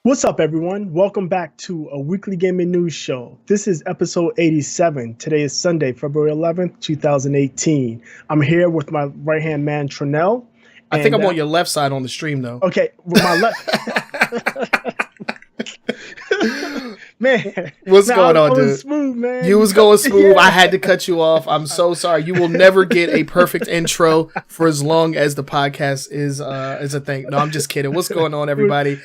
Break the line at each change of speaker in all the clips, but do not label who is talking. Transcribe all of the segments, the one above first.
What's up, everyone? Welcome back to a weekly gaming news show. This is episode 87. Today is Sunday, February 11th, 2018. I'm here with my right-hand man, Trenell.
I think I'm on your left side on the stream, though.
Okay, with my left... Man.
What's going on, dude?
Smooth, man.
You was going smooth. Yeah. I had to cut you off. I'm so sorry. You will never get a perfect intro for as long as the podcast is a thing. No, I'm just kidding. What's going on, everybody?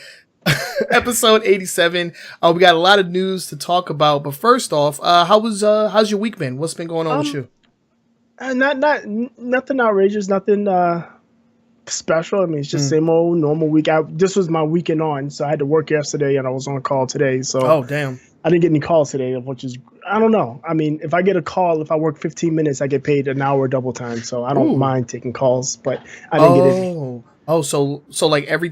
Episode 87. We got a lot of news to talk about, but first off, how's your week been? What's been going on with you?
Nothing outrageous, nothing special. I mean, it's just same old normal week. This was my weekend on, so I had to work yesterday and I was on call today. So
oh damn,
I didn't get any calls today, which is I don't know. I mean, if I get a call, if I work 15 minutes, I get paid an hour double time. So I don't mind taking calls, but I didn't get any.
Oh, so like every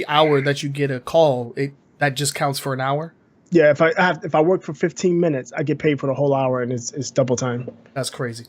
hour that you get a call, that just counts for an hour?
Yeah, if I work for 15 minutes, I get paid for the whole hour, and it's double time.
That's crazy.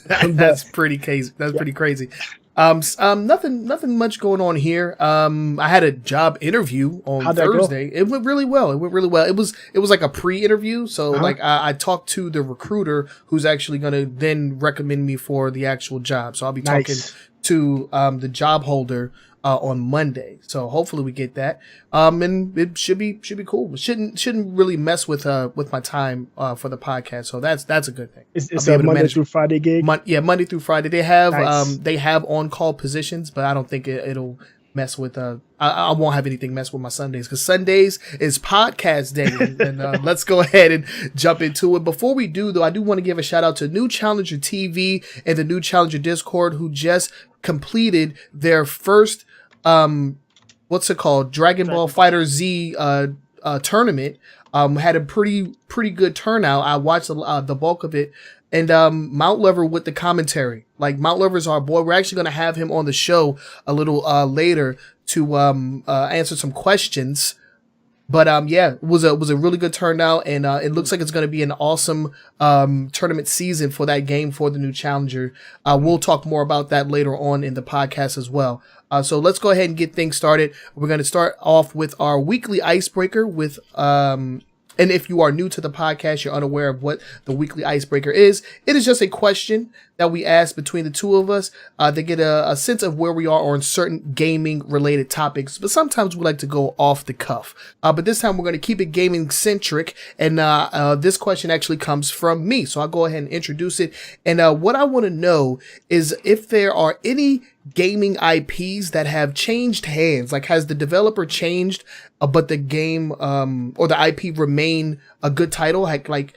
That's pretty crazy. That's pretty crazy. Nothing much going on here. I had a job interview on Thursday. It went really well. It was like a pre-interview. So like I talked to the recruiter who's actually going to then recommend me for the actual job. So I'll be talking to the job holder on Monday. So hopefully we get that. And it should be cool. It shouldn't really mess with my time for the podcast. So that's a good thing.
It's a Monday through Friday gig.
Monday through Friday. They have on-call positions, but I don't think it'll mess with I won't have anything mess with my Sundays, because Sundays is podcast day. And let's go ahead and jump into it. Before we do, though, I do want to give a shout out to New Challenger TV and the New Challenger Discord, who just completed their first what's it called, Dragon Ball Fighter Z tournament. Had a pretty good turnout. I watched the bulk of it. And Mountlover with the commentary. Like, Mountlover's our boy. We're actually going to have him on the show a little later to answer some questions. But yeah, it was a really good turnout, and it looks like it's going to be an awesome tournament season for that game for the New Challenger. We'll talk more about that later on in the podcast as well. So let's go ahead and get things started. We're going to start off with our weekly icebreaker with and if you are new to the podcast, you're unaware of what the weekly icebreaker is. It is just a question that we ask between the two of us to get a sense of where we are on certain gaming related topics. But sometimes we like to go off the cuff. But this time we're going to keep it gaming centric. And this question actually comes from me. So I'll go ahead and introduce it. And what I want to know is if there are any gaming IPs that have changed hands. Like, has the developer changed, but the game or the IP remain a good title? Like,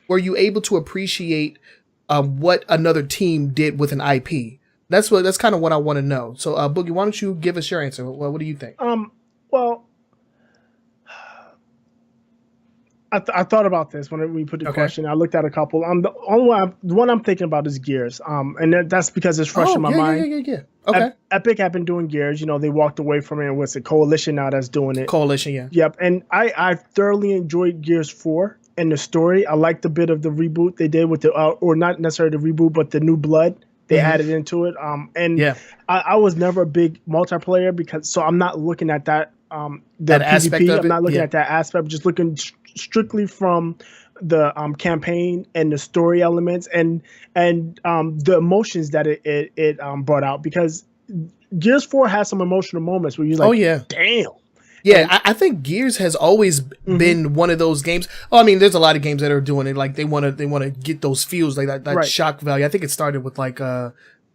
were you able to appreciate what another team did with an IP? That's kind of what I want to know. So, Boogie, why don't you give us your answer? What do you think?
Well, I thought about this when we put the question. I looked at a couple. The one I'm thinking about is Gears. And that's because it's fresh in my mind.
Yeah. Okay.
Epic have been doing Gears. You know, they walked away from it. What's it? Coalition now that's doing it.
Coalition, yeah.
Yep. And I thoroughly enjoyed Gears 4 and the story. I liked the bit of the reboot they did with the, or not necessarily the reboot, but the new blood they added into it. I was never a big multiplayer so I'm not looking at that. That aspect of it. I'm not looking at that aspect. I'm just looking strictly from the campaign and the story elements and the emotions that it brought out, because Gears 4 has some emotional moments where you're like, damn.
Yeah, I think Gears has always been one of those games. Oh, I mean, there's a lot of games that are doing it. Like, they want to get those feels, like that shock value. I think it started with like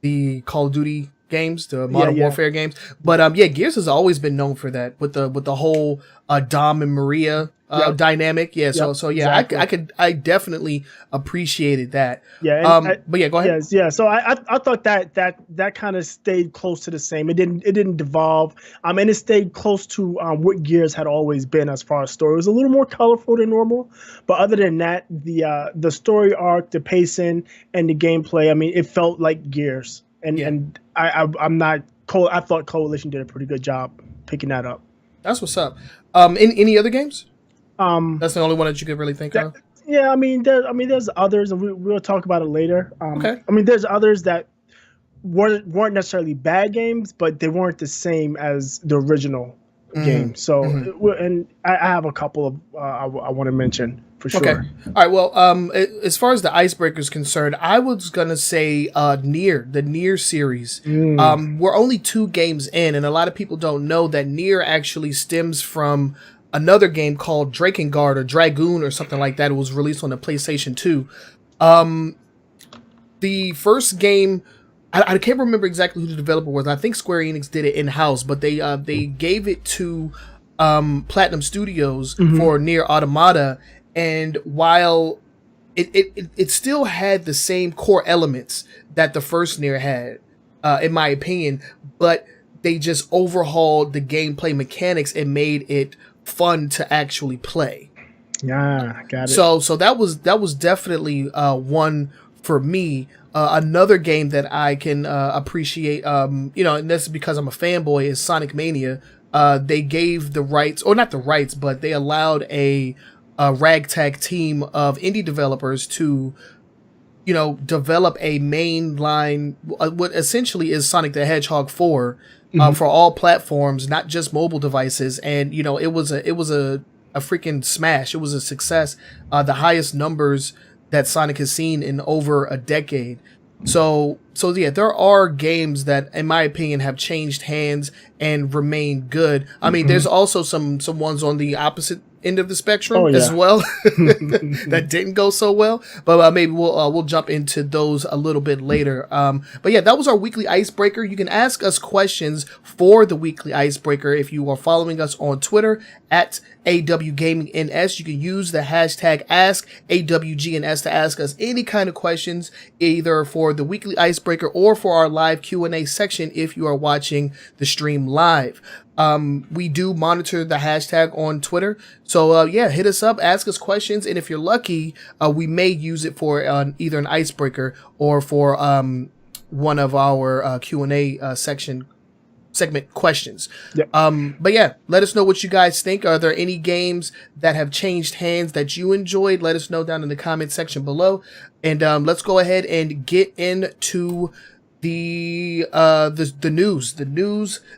the Call of Duty games, the Modern Warfare games. But Gears has always been known for that with the whole Dom and Maria dynamic. Yeah, so yeah, exactly. I definitely appreciated that.
Yeah,
but yeah, go ahead.
Yeah. So I thought that kind of stayed close to the same. It didn't devolve. And it stayed close to what Gears had always been as far as story. It was a little more colorful than normal, but other than that, the story arc, the pacing, and the gameplay, I mean, it felt like Gears. And I'm not. I thought Coalition did a pretty good job picking that up.
That's what's up. Any other games? That's the only one that you could really think of.
Yeah, I mean, there's others, and we'll talk about it later. Okay. I mean, there's others that weren't necessarily bad games, but they weren't the same as the original game. So, and I have a couple of I want to mention for sure.
Okay. All right. Well, as far as the icebreaker is concerned, I was gonna say the Nier series. We're only 2 games in, and a lot of people don't know that Nier actually stems from another game called Drakengard or Dragoon or something like that. It was released on the PlayStation 2. The first game, I can't remember exactly who the developer was. I think Square Enix did it in-house, but they gave it to Platinum Studios for Nier Automata, and while it still had the same core elements that the first Nier had, in my opinion, but they just overhauled the gameplay mechanics and made it fun to actually play.
Yeah, got it.
So that was definitely one for me. Another game that I can appreciate, and that's because I'm a fanboy, is Sonic Mania. They gave the rights, or not the rights, but they allowed a ragtag team of indie developers to, develop a mainline, what essentially is Sonic the Hedgehog 4, for all platforms, not just mobile devices. And it was a freaking smash. It was a success. The highest numbers that Sonic has seen in over a decade. So yeah, there are games that, in my opinion, have changed hands and remain good. I mean, there's also some ones on the opposite end of the spectrum as well that didn't go so well. But maybe we'll jump into those a little bit later. But yeah, that was our weekly icebreaker. You can ask us questions for the weekly icebreaker if you are following us on Twitter at AWGamingNS. You can use the hashtag AskAWGNS to ask us any kind of questions, either for the weekly icebreaker or for our live Q&A section if you are watching the stream live. We do monitor the hashtag on Twitter. So, hit us up, ask us questions. And if you're lucky, we may use it for either an icebreaker or for one of our Q&A segment questions. Yep. But yeah, let us know what you guys think. Are there any games that have changed hands that you enjoyed? Let us know down in the comment section below. And let's go ahead and get into the news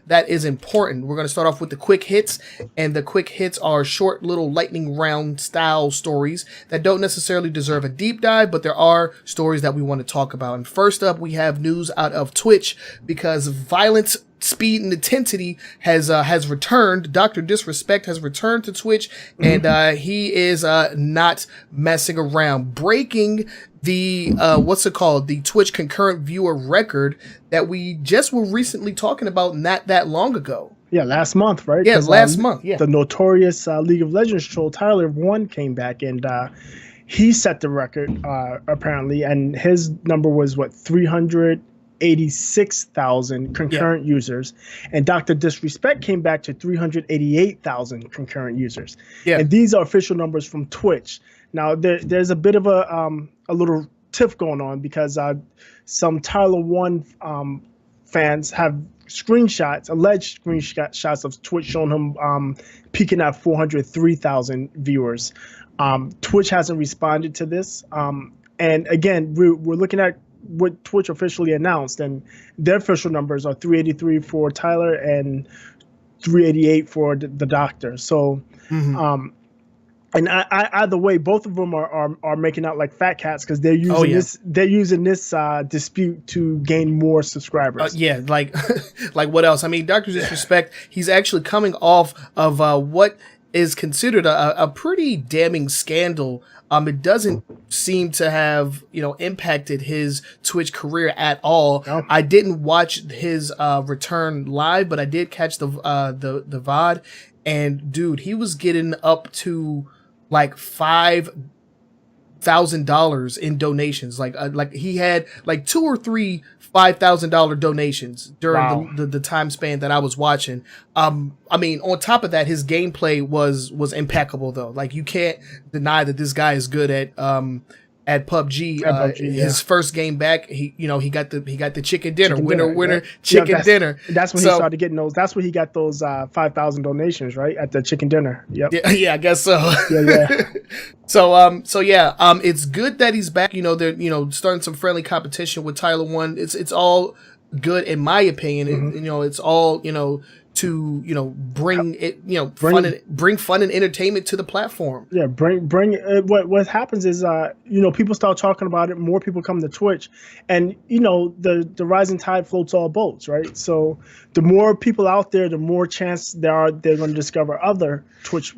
that is important. We're going to start off with the quick hits, and the quick hits are short little lightning round style stories that don't necessarily deserve a deep dive, but there are stories that we want to talk about. And first up, we have news out of Twitch, because violence, speed, and intensity has returned. Dr. Disrespect has returned to Twitch, and he is not messing around, breaking the the Twitch concurrent viewer record that we just were recently talking about not that long ago.
Yeah, last month, right?
Yeah, last month. Yeah,
the notorious League of Legends troll Tyler 1 came back, and he set the record apparently, and his number was 386,000 concurrent users, and Dr. Disrespect came back to 388,000 concurrent users. Yeah, and these are official numbers from Twitch. Now there's a bit of a little tiff going on, because some Tyler 1 fans have alleged screenshots of Twitch showing him peaking at 403,000 viewers. Twitch hasn't responded to this, and again, we're looking at what Twitch officially announced, and their official numbers are 383 for Tyler and 388 for the Doctor. So, and either way, both of them are making out like fat cats, because they're using this dispute to gain more subscribers.
Like what else? I mean, Dr. Disrespect, he's actually coming off of what is considered a pretty damning scandal. It doesn't seem to have, impacted his Twitch career at all. No. I didn't watch his return live, but I did catch the VOD, and dude, he was getting up to like $5,000 in donations. Like he had like 2 or 3 $5,000 donations during the time span that I was watching. I mean, on top of that, his gameplay was impeccable though. Like, you can't deny that this guy is good at PUBG. His first game back, he got the chicken dinner, winner, chicken dinner.
That's when he started getting those. That's when he got those 5,000 donations, right, at the chicken dinner. Yep.
Yeah, I guess so.
Yeah.
So it's good that he's back. They're starting some friendly competition with Tyler 1. It's all good in my opinion. It's all to, bring bring fun and entertainment to the platform.
Yeah, bring what happens is people start talking about it, more people come to Twitch, and the rising tide floats all boats, right? So the more people out there, the more chance they're going to discover other Twitch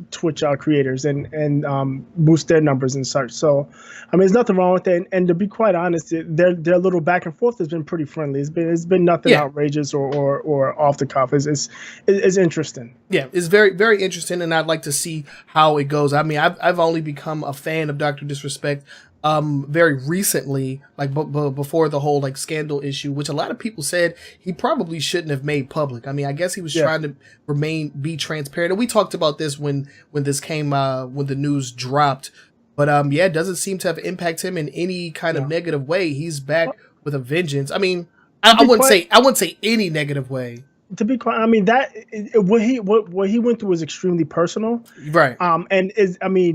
creators and boost their numbers and such. So I mean, there's nothing wrong with it, and to be quite honest, their little back and forth has been pretty friendly. It's been nothing outrageous or off the cuff. It's interesting.
Yeah, it's very, very interesting, and I'd like to see how it goes. I mean, I've only become a fan of Dr. Disrespect very recently, like before the whole like scandal issue, which a lot of people said he probably shouldn't have made public. I mean, I guess he was trying to be transparent, and we talked about this when this came when the news dropped. But it doesn't seem to have impacted him in any kind of negative way. He's back with a vengeance. I mean, I wouldn't say any negative way.
To be quite, I mean, that what he went through was extremely personal,
right?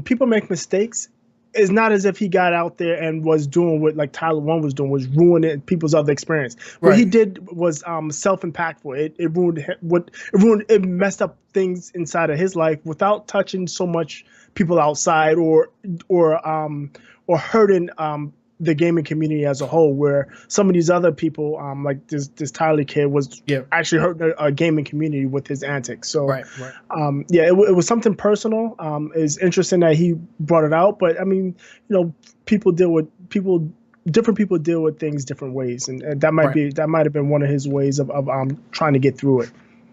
People make mistakes. It's not as if he got out there and was doing what like Tyler One was doing, was ruining people's other experience. What he did was self-impactful. It messed up things inside of his life without touching so much people outside or hurting the gaming community as a whole, where some of these other people, like this Tyler kid, was actually hurting a gaming community with his antics. So, it was something personal. It's interesting that he brought it out, but I mean, different people deal with things different ways, and that might have been one of his ways of trying to get through it.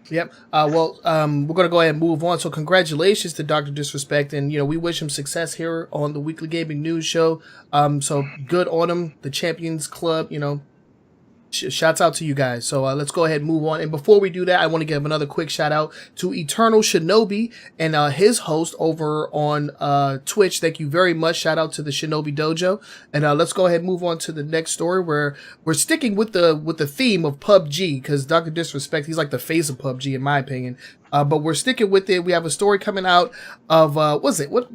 Yep. We're going to go ahead and move on. So congratulations to Dr. Disrespect. And, we wish him success here on the Weekly Gaming News Show. So good on him. The Champions Club, shouts out to you guys. So let's go ahead and move on. And before we do that, I want to give another quick shout out to Eternal Shinobi and his host over on Twitch. Thank you very much. Shout out to the Shinobi Dojo. And let's go ahead and move on to the next story, where we're sticking with the theme of PUBG, because Dr. Disrespect, he's like the face of PUBG in my opinion. But we're sticking with it. We have a story coming out of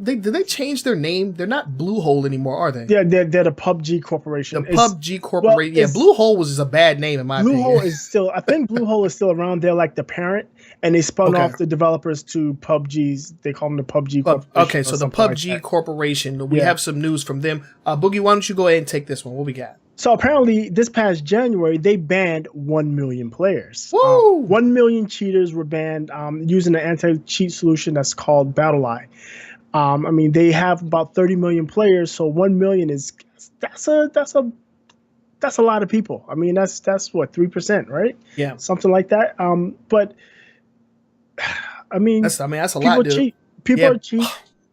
did they change their name? They're not Bluehole anymore, are they?
Yeah, they're the PUBG Corporation.
PUBG Corporation. Yeah, Bluehole was just a bad name in my opinion.
Bluehole is still, I think Bluehole is still around. They're like the parent, and they spun off the developers to PUBG's. They call them the PUBG Corporation.
Okay, so the PUBG Corporation. We have some news from them. Boogie, why don't you go ahead and take this one? What we got?
So apparently, this past January, they banned 1 million players.
Woo!
1 million cheaters were banned using an anti-cheat solution that's called BattleEye. They have about 30 million players, so 1 million that's a lot of people. I mean, that's what, 3%, right?
Yeah,
something like that. But I mean,
that's a lot, dude.
Cheat. People cheat.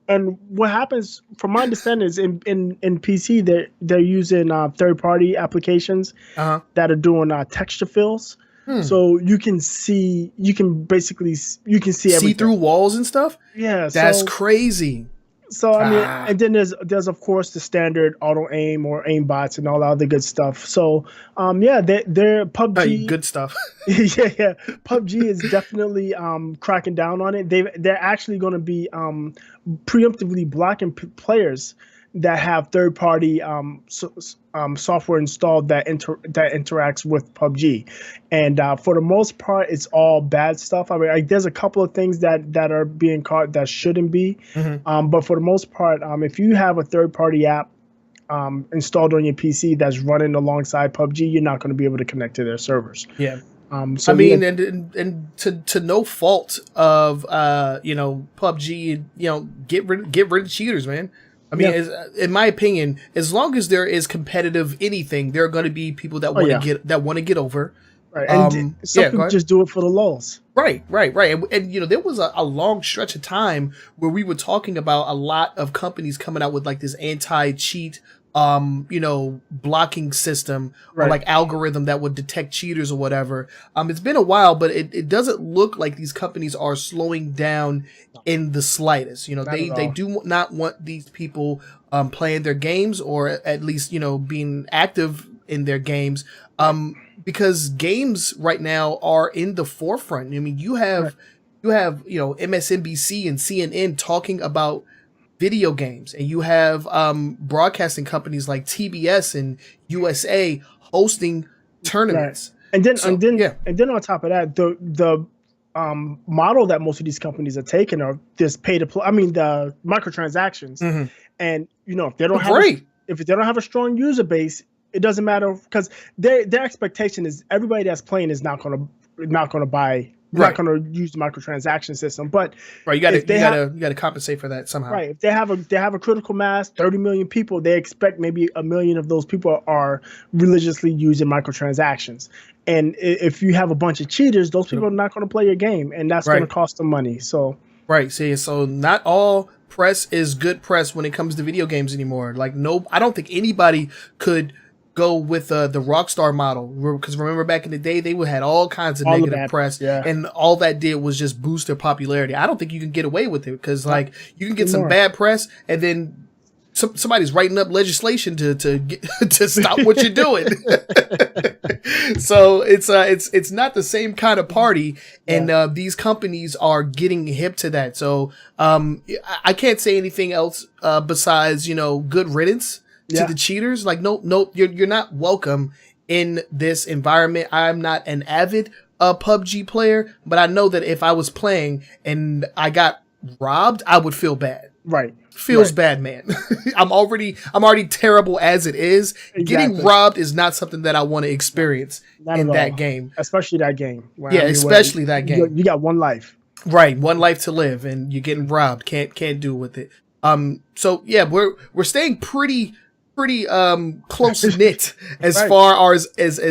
And what happens, from my understanding, is in PC they're using third-party applications that are doing texture fills. So you can see everything.
Through walls and stuff.
Yeah,
that's crazy.
So I mean, and then there's of course the standard auto aim or aim bots and all the other good stuff. So they're PUBG
good stuff.
yeah. PUBG is definitely cracking down on it. They're actually going to be preemptively blocking players that have third-party software installed that interacts with PUBG, and for the most part, it's all bad stuff. I mean, there's a couple of things that are being caught that shouldn't be, but for the most part, if you have a third-party app installed on your PC that's running alongside PUBG, you're not going to be able to connect to their servers.
Yeah. And to no fault of PUBG, get rid of cheaters, man. I mean, in my opinion, as long as there is competitive anything, there are going to be people that want to get over.
Right, and some people just do it for the lulz.
Right. And there was a long stretch of time where we were talking about a lot of companies coming out with like this anti-cheat blocking system or like algorithm that would detect cheaters or whatever. It's been a while, but it doesn't look like these companies are slowing down in the slightest. They do not want these people playing their games, or at least being active in their games, because games right now are in the forefront. I mean, you have MSNBC and CNN talking about video games, and you have broadcasting companies like TBS and USA hosting tournaments.
And then on top of that, model that most of these companies are taking are this pay to play. I mean, the microtransactions, and if they don't have a strong user base, it doesn't matter, because their expectation is everybody that's playing is not going to buy. Not going to use the microtransaction system, but
you got to compensate for that somehow.
Right. If they have a critical mass, 30 million people, they expect maybe 1 million of those people are religiously using microtransactions. And if you have a bunch of cheaters, those people are not going to play your game, and that's going to cost them money. So
see, so not all press is good press when it comes to video games anymore. Like, no, I don't think anybody could go with the Rockstar model, because remember back in the day they had all kinds of negative press, and all that did was just boost their popularity. I don't think you can get away with it, because like you can get some bad press and then somebody's writing up legislation to stop what you're doing. So it's not the same kind of party, and these companies are getting hip to that. So I can't say anything else besides good riddance to the cheaters. Like, no, you're not welcome in this environment. I'm not an avid PUBG player, but I know that if I was playing and I got robbed, I would feel bad.
Right.
Feels bad, man. I'm already terrible as it is. Exactly. Getting robbed is not something that I want to experience in that game.
Especially that game.
Especially that game.
You got one life.
Right, one life to live, and you're getting robbed. Can't do with it. So yeah, we're staying pretty close knit as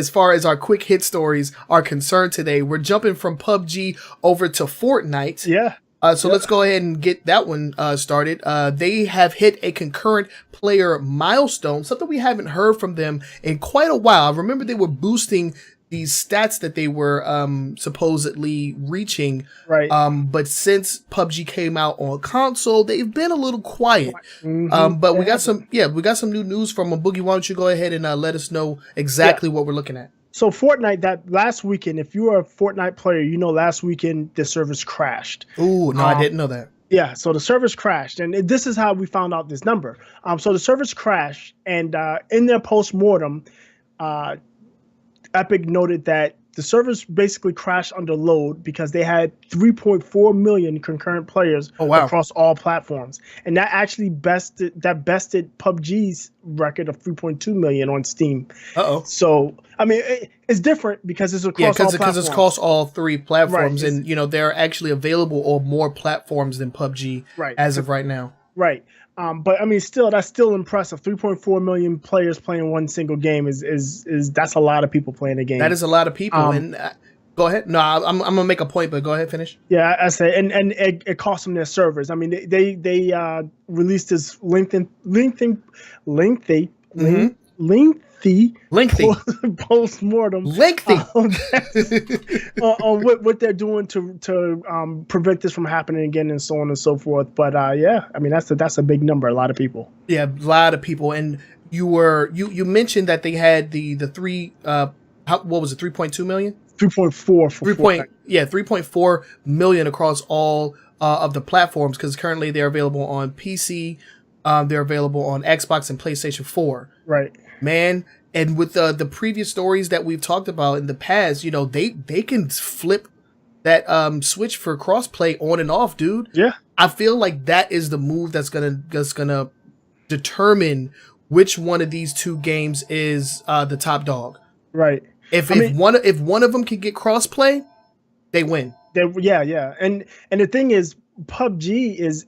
far as our quick hit stories are concerned today. We're jumping from PUBG over to Fortnite.
Yeah.
So let's go ahead and get that one started. They have hit a concurrent player milestone, something we haven't heard from them in quite a while. I remember they were boosting these stats that they were supposedly reaching. Right. But since PUBG came out on console, they've been a little quiet. But we got some new news from them. Boogie, why don't you go ahead and let us know exactly what we're looking at?
So Fortnite, that last weekend, if you are a Fortnite player, last weekend the servers crashed.
Ooh, no, I didn't know that.
Yeah, so the servers crashed, and this is how we found out this number. So the servers crashed, and in their post-mortem, Epic noted that the servers basically crashed under load because they had 3.4 million concurrent players across all platforms, and that actually bested PUBG's record of 3.2 million on Steam. So I mean, it's different because it's across all platforms.
Because it's across all three platforms, and they're actually available on more platforms than PUBG as of right now. Right.
But I mean, that's still impressive. 3.4 million players playing one single game is that's a lot of people playing a game.
That is a lot of people. And go ahead. No, I'm gonna make a point, but go ahead, finish.
Yeah, I say, and it cost them their servers. I mean, they released this lengthy post-mortem on what they're doing to prevent this from happening again, and so on and so forth. But I mean, that's a big number, a lot of people.
Yeah, a lot of people. And you mentioned that they had the three what was it, 3.2 million?
3.4
3.4 million across all of the platforms, because currently they're available on PC, they're available on Xbox and PlayStation 4.
Right.
Man, and with the previous stories that we've talked about in the past, they can flip that switch for crossplay on and off, dude.
Yeah.
I feel like that is the move that's gonna determine which one of these two games is the top dog.
Right.
If one of them can get crossplay, they win.
Yeah. And the thing is, PUBG is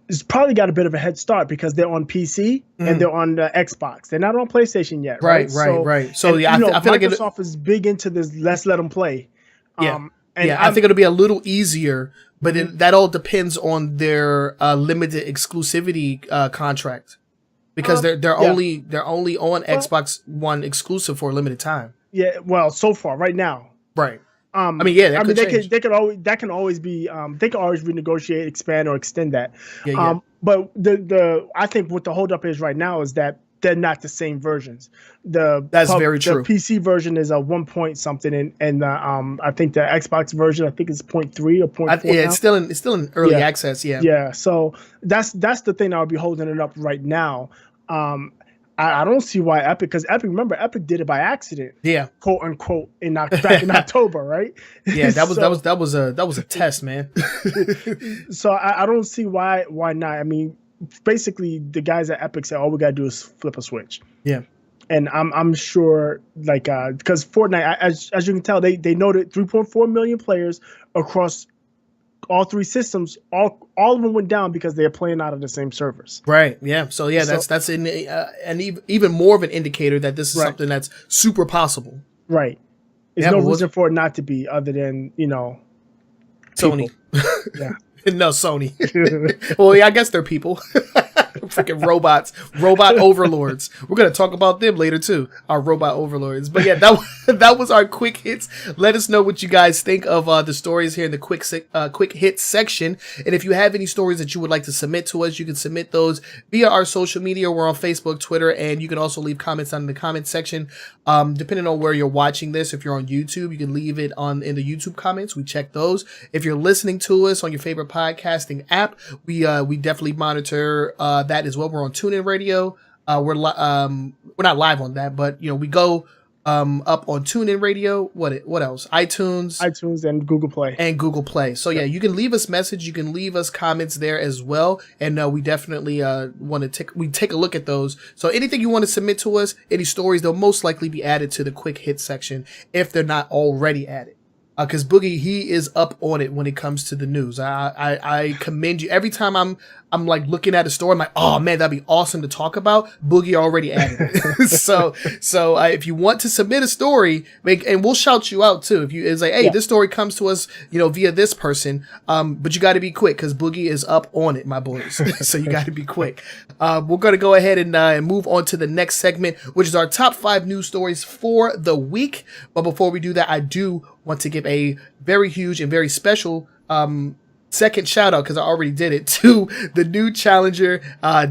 it's probably got a bit of a head start because they're on PC and they're on the Xbox. They're not on PlayStation yet, right?
Right.
So I feel like Microsoft is big into this. Let's let them play.
I think it'll be a little easier, but that all depends on their limited exclusivity contract, because they're only on Xbox One exclusive for a limited time.
Yeah, well, so far, right now,
right.
They can always renegotiate, expand, or extend that. But I think what the holdup is right now is that they're not the same versions.
That's very true.
The PC version is a 1 point something, and I think the Xbox version is 0.3 or 0.4.
It's still in early access. Yeah.
Yeah. So that's the thing that would be holding it up right now. I don't see why Epic, because remember, Epic did it by accident.
Yeah,
quote unquote, back in October, right?
Yeah, that was a test, man.
So I don't see why not. I mean, basically, the guys at Epic said all we gotta do is flip a switch.
Yeah,
and I'm sure, like, because Fortnite, as you can tell, they noted 3.4 million players across all three systems. All of them went down because they're playing out of the same servers.
Right. Yeah. So yeah, that's an even more of an indicator that this is something that's super possible.
Right. There's no reason for it not to be, other than
Sony.
Yeah.
No, Sony. Well, yeah, I guess they're people. Freaking robots, robot overlords. We're gonna talk about them later too, our robot overlords. But yeah, that was our quick hits. Let us know what you guys think of the stories here in the quick hits section. And if you have any stories that you would like to submit to us, you can submit those via our social media. We're on Facebook, Twitter, and you can also leave comments down in the comment section. Depending on where you're watching this, if you're on YouTube, you can leave it in the YouTube comments. We check those. If you're listening to us on your favorite podcasting app, we definitely monitor that as well. We're on TuneIn Radio. We're not live on that, but we go up on TuneIn Radio. What else? iTunes
and Google Play.
So yeah, you can leave us message. You can leave us comments there as well, and we definitely want to take a look at those. So anything you want to submit to us, any stories, they'll most likely be added to the quick hit section if they're not already added. Because Boogie, he is up on it when it comes to the news. I commend you. Every time I'm like looking at a story, I'm like, oh man, that'd be awesome to talk about. Boogie already added it. so if you want to submit a story, and we'll shout you out too. If it's like, hey, this story comes to us, via this person. But you got to be quick because Boogie is up on it, my boys. So you got to be quick. We're gonna go ahead and move on to the next segment, which is our top 5 news stories for the week. But before we do that, I do want to give a very huge and very special second shout out, because I already did it, to the New Challenger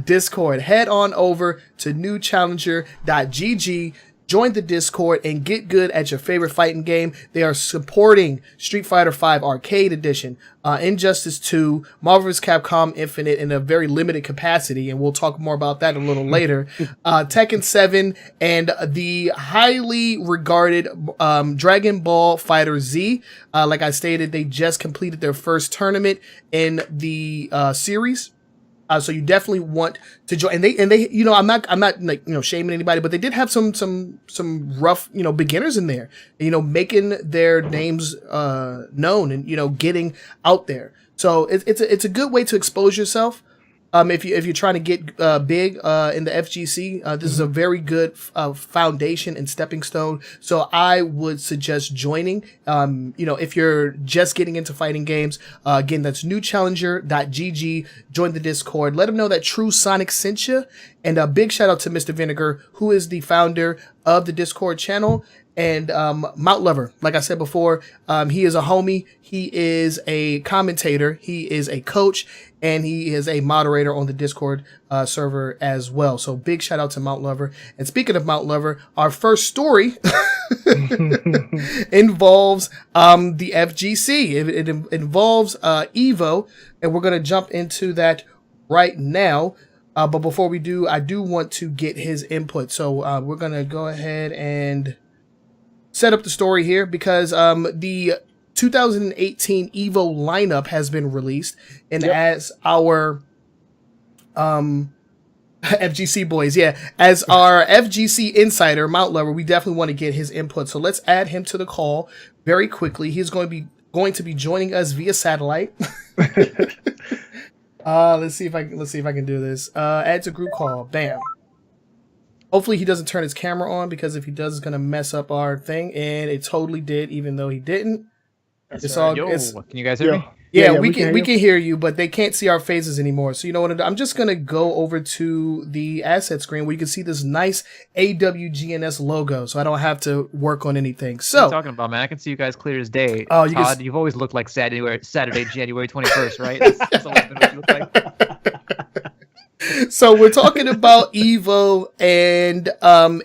Discord. Head on over to newchallenger.gg. Join the Discord and get good at your favorite fighting game. They are supporting Street Fighter V Arcade Edition, Injustice 2, Marvel vs. Capcom Infinite in a very limited capacity, and we'll talk more about that a little later. Tekken 7 and the highly regarded Dragon Ball Fighter Z. Like I stated, they just completed their first tournament in the series. So you definitely want to join, and they, I'm not like, shaming anybody, but they did have some rough, beginners in there, making their names, known and, getting out there. So it's a good way to expose yourself. If you're trying to get big in the FGC, this is a very good foundation and stepping stone. So I would suggest joining. If you're just getting into fighting games, again, that's newchallenger.gg. Join the Discord. Let them know that True Sonic sent you. And a big shout out to Mr. Vinegar, who is the founder of the Discord channel. And Mountlover, like I said before, he is a homie. He is a commentator. He is a coach. And he is a moderator on the Discord server as well. So big shout out to Mountlover. And speaking of Mountlover, our first story involves the FGC. It involves EVO. And we're going to jump into that right now. But before we do, I do want to get his input. So we're going to go ahead and set up the story here, because the 2018 EVO lineup has been released, and as our FGC boys, as our FGC insider, Mountlover, we definitely want to get his input. So let's add him to the call very quickly. He's going to be joining us via satellite. Let's see if I can do this. Add to group call. Bam. Hopefully he doesn't turn his camera on, because if he does, it's going to mess up our thing. And it totally did, even though he didn't. It's all. Can
you guys hear me?
Yeah, we can hear you, but they can't see our faces anymore. So you know what? I'm just gonna go over to the asset screen where you can see this nice AWGNS logo, so I don't have to work on anything. So
what are you talking about, man? I can see you guys clear as day. Oh, Todd, you've always looked like Saturday, January 21st, right? That's always been what you look
like. So we're talking about EVO and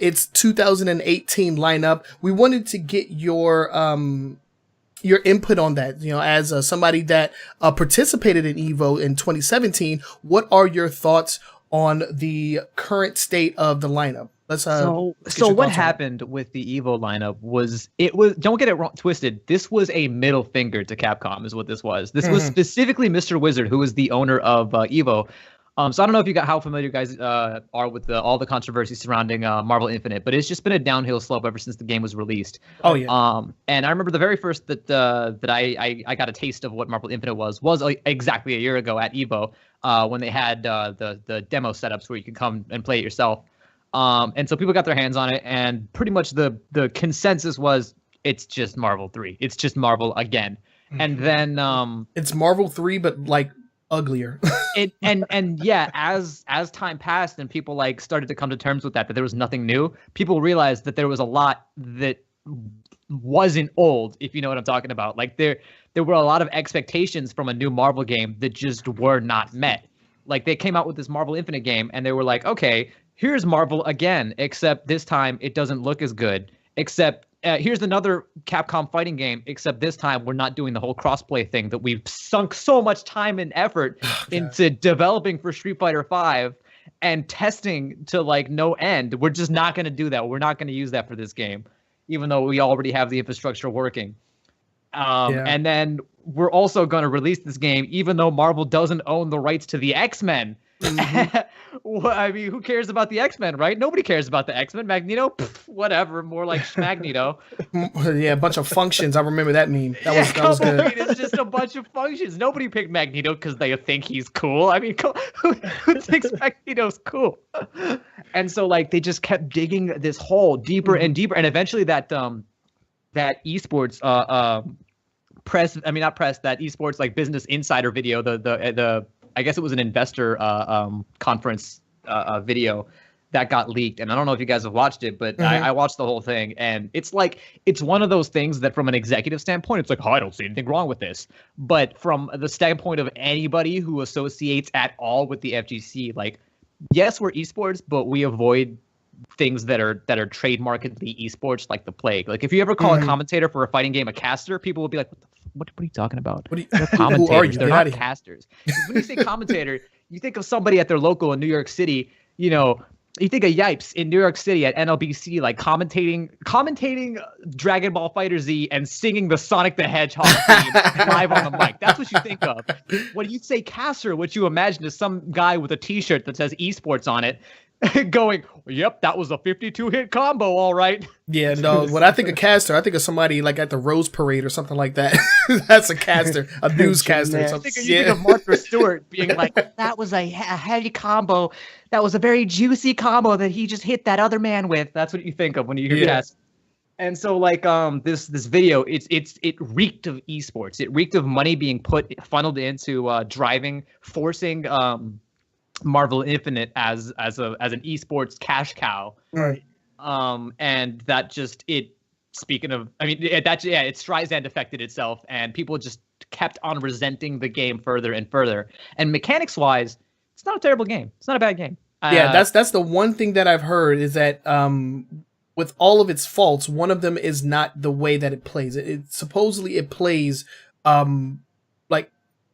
its 2018 lineup. We wanted to get your input on that, as somebody that participated in EVO in 2017. What are your thoughts on the current state of the lineup.
So what happened with the EVO lineup was don't get it wrong, twisted. This was a middle finger to Capcom, is what this was. This was specifically Mr. Wizard, who is the owner of EVO. So I don't know if how familiar you guys are with all the controversy surrounding Marvel Infinite, but it's just been a downhill slope ever since the game was released.
Oh yeah.
And I remember the very first that I got a taste of what Marvel Infinite was exactly a year ago at EVO, when they had the demo setups where you could come and play it yourself. And so people got their hands on it, and pretty much the consensus was it's just Marvel 3. It's just Marvel again. And then
it's Marvel 3, but like uglier.
and yeah, as time passed and people like started to come to terms with that there was nothing new, people realized that there was a lot that wasn't old, if you know what I'm talking about. Like there were a lot of expectations from a new Marvel game that just were not met. Like they came out with this Marvel Infinite game and they were like, okay, here's Marvel again, except this time it doesn't look as good. Except here's another Capcom fighting game, except this time we're not doing the whole crossplay thing that we've sunk so much time and effort into developing for Street Fighter V and testing to like no end. We're just not going to do that. We're not going to use that for this game, even though we already have the infrastructure working. And then we're also going to release this game, even though Marvel doesn't own the rights to the X-Men. Well, I mean, who cares about the X-Men, right? Nobody cares about the X-Men. Magneto, whatever, more like Schmagneto.
Yeah, a bunch of functions. I remember that meme. That was good.
I mean, it's just a bunch of functions. Nobody picked Magneto because they think he's cool. I mean, who thinks Magneto's cool? And so, like, they just kept digging this hole deeper and deeper, and eventually that esports that esports like Business Insider video, the I guess it was an investor conference video that got leaked. And I don't know if you guys have watched it, but I watched the whole thing. And it's like, it's one of those things that from an executive standpoint, it's like, oh, I don't see anything wrong with this. But from the standpoint of anybody who associates at all with the FGC, like, yes, we're esports, but we avoid things that are trademarkedly esports like the plague. Like if you ever call a commentator for a fighting game a caster, people will be like, what are you talking about? They're commentators. Who are you? They're not casters. When you say commentator, you think of somebody at their local in New York City, you know, you think of Yipes in New York City at NLBC, like commentating Dragon Ball FighterZ and singing the Sonic the Hedgehog theme live on the mic. That's what you think of. When you say caster, what you imagine is some guy with a T-shirt that says esports on it, going, yep, that was a 52-hit combo, all right.
Yeah, no, when I think of caster, I think of somebody like at the Rose Parade or something like that. That's a caster, a newscaster.
You think of Martha Stewart being like, that was a heavy combo. That was a very juicy combo that he just hit that other man with. That's what you think of when you hear caster. And so, like, this video, it reeked of esports. It reeked of money being funneled into forcing Marvel Infinite as an esports cash cow,
right?
And that just speaking of, I mean, it Streisand affected itself, and people just kept on resenting the game further and further. And mechanics wise, it's not a terrible game. It's not a bad game.
Yeah, that's the one thing that I've heard is that with all of its faults, one of them is not the way that it plays. It supposedly it plays like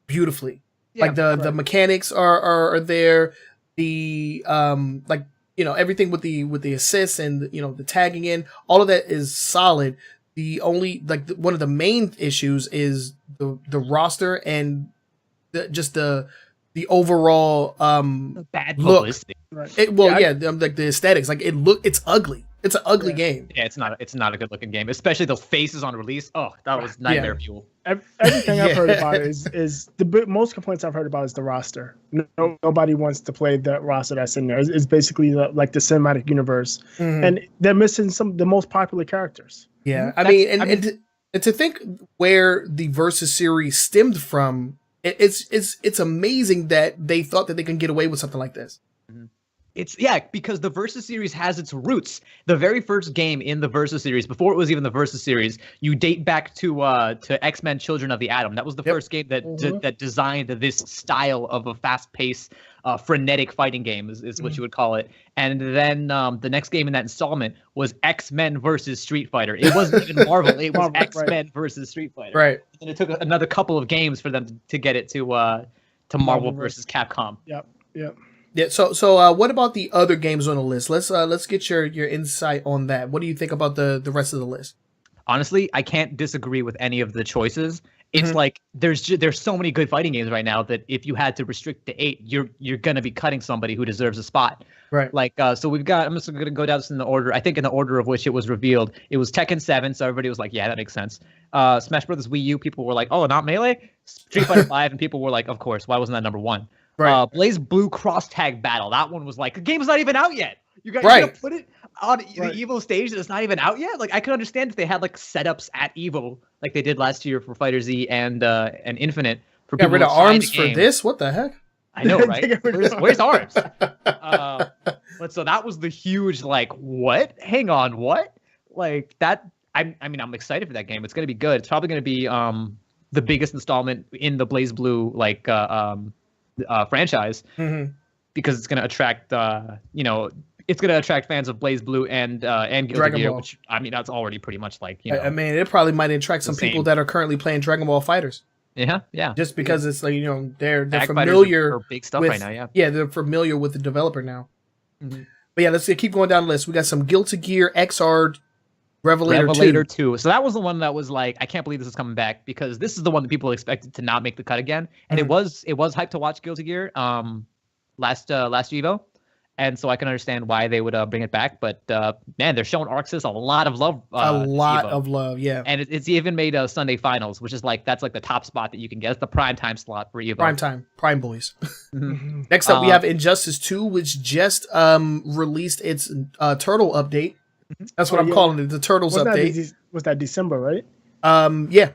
beautifully. Yeah, like the mechanics are there, the like, you know, everything with the assists and, you know, the tagging in, all of that is solid. The only one of the main issues is the roster and the overall
bad
publicity. Look. Right. Like the aesthetics, like it's ugly. It's an ugly game.
Yeah, it's not a good looking game, especially those faces on release. Oh, that was nightmare fuel.
Everything I've heard about it is the most complaints I've heard about is the roster. Nobody wants to play the roster that's in there. It's basically like the cinematic universe, and they're missing the most popular characters.
Yeah, I mean, and to think where the Versus series stemmed from, it's amazing that they thought that they can get away with something like this.
It's because the Versus series has its roots. The very first game in the Versus series, before it was even the Versus series, you date back to X-Men: Children of the Atom. That was the first game that designed this style of a fast-paced, frenetic fighting game, is what you would call it. And then the next game in that installment was X-Men versus Street Fighter. It wasn't even Marvel. It was X-Men versus Street Fighter.
Right.
And it took another couple of games for them to get it to Marvel versus Capcom.
Yep.
Yeah. So what about the other games on the list? Let's get your insight on that. What do you think about the rest of the list?
Honestly, I can't disagree with any of the choices. It's like there's so many good fighting games right now that if you had to restrict to 8, you're gonna be cutting somebody who deserves a spot.
Right.
Like so we've got. I'm just gonna go down this in the order. I think in the order of which it was revealed. It was Tekken 7, so everybody was like, yeah, that makes sense. Smash Brothers Wii U, people were like, oh, not Melee. Street Fighter 5, and people were like, of course, why wasn't that number 1? Right. Blaze Blue Cross Tag Battle. That one was like, the game's not even out yet. You're gonna put it on the EVO stage that's not even out yet. Like I could understand if they had like setups at EVO, like they did last year for Fighter Z and Infinite. For
got rid of ARMS for this? What the heck?
I know, right? Where's ARMS? But so that was the huge like, what? Hang on, what? Like that. I mean, I'm excited for that game. It's gonna be good. It's probably gonna be the biggest installment in the Blaze Blue like franchise because it's gonna attract it's going to attract fans of Blaze Blue and Guilty Gear, which I mean that's already pretty much like
I mean it probably might attract some people that are currently playing Dragon Ball Fighters.
Yeah.
Just because it's like they're familiar
with big stuff right now.
Yeah, they're familiar with the developer now. But yeah, let's keep going down the list. We got some Guilty Gear XR Revelator
2. So that was the one that was like, I can't believe this is coming back because this is the one that people expected to not make the cut again, and it was hyped to watch Guilty Gear last EVO. And so I can understand why they would bring it back, but man, they're showing Arxis a lot of love.
Yeah.
And it's even made Sunday Finals, which is like that's like the top spot that you can get. It's the prime time slot for EVO.
Prime boys. Next up, we have Injustice 2, which just released its Turtle update. That's what I'm calling it, the Turtles update.
Was that December, right?
Yeah.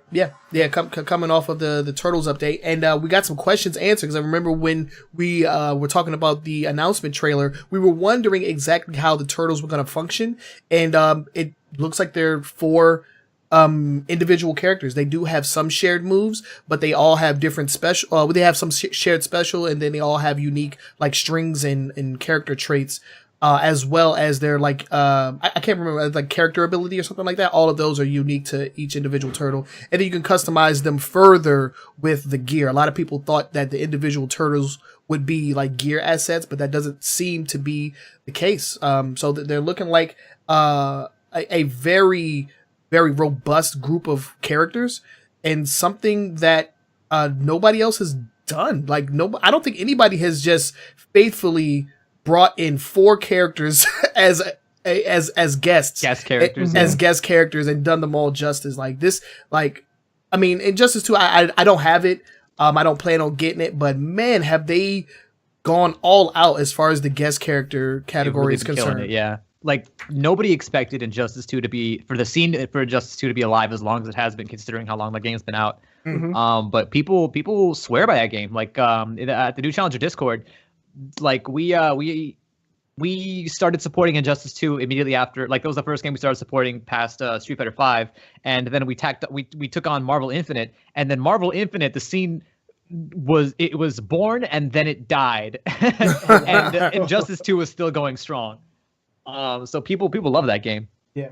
Coming off of the Turtles update, and we got some questions answered. Because I remember when we were talking about the announcement trailer, we were wondering exactly how the Turtles were going to function, and it looks like they're 4 individual characters. They do have some shared moves, but they all have different special. They have some shared special, and then they all have unique like strings and character traits. As well as their like I can't remember, like character ability or something like that. All of those are unique to each individual turtle, and then you can customize them further with the gear. A lot of people thought that the individual turtles would be like gear assets, but that doesn't seem to be the case. So they're looking like a very, very robust group of characters, and something that nobody else has done. Like I don't think anybody has just faithfully brought in 4 characters as guests, as guest characters, and done them all justice. Like this, like I mean, Injustice 2, I don't have it. I don't plan on getting it, but man, have they gone all out as far as the guest character category is concerned.
Yeah, like nobody expected Injustice 2 to be for Injustice 2 to be alive as long as it has been, considering how long the game's been out. But people swear by that game. Like at the New Challenger Discord, like we started supporting Injustice 2 immediately after. Like that was the first game we started supporting past Street Fighter 5, and then we took on Marvel Infinite, and then Marvel Infinite, the scene was born and then it died, and Injustice 2 was still going strong. So people love that game.
Yeah.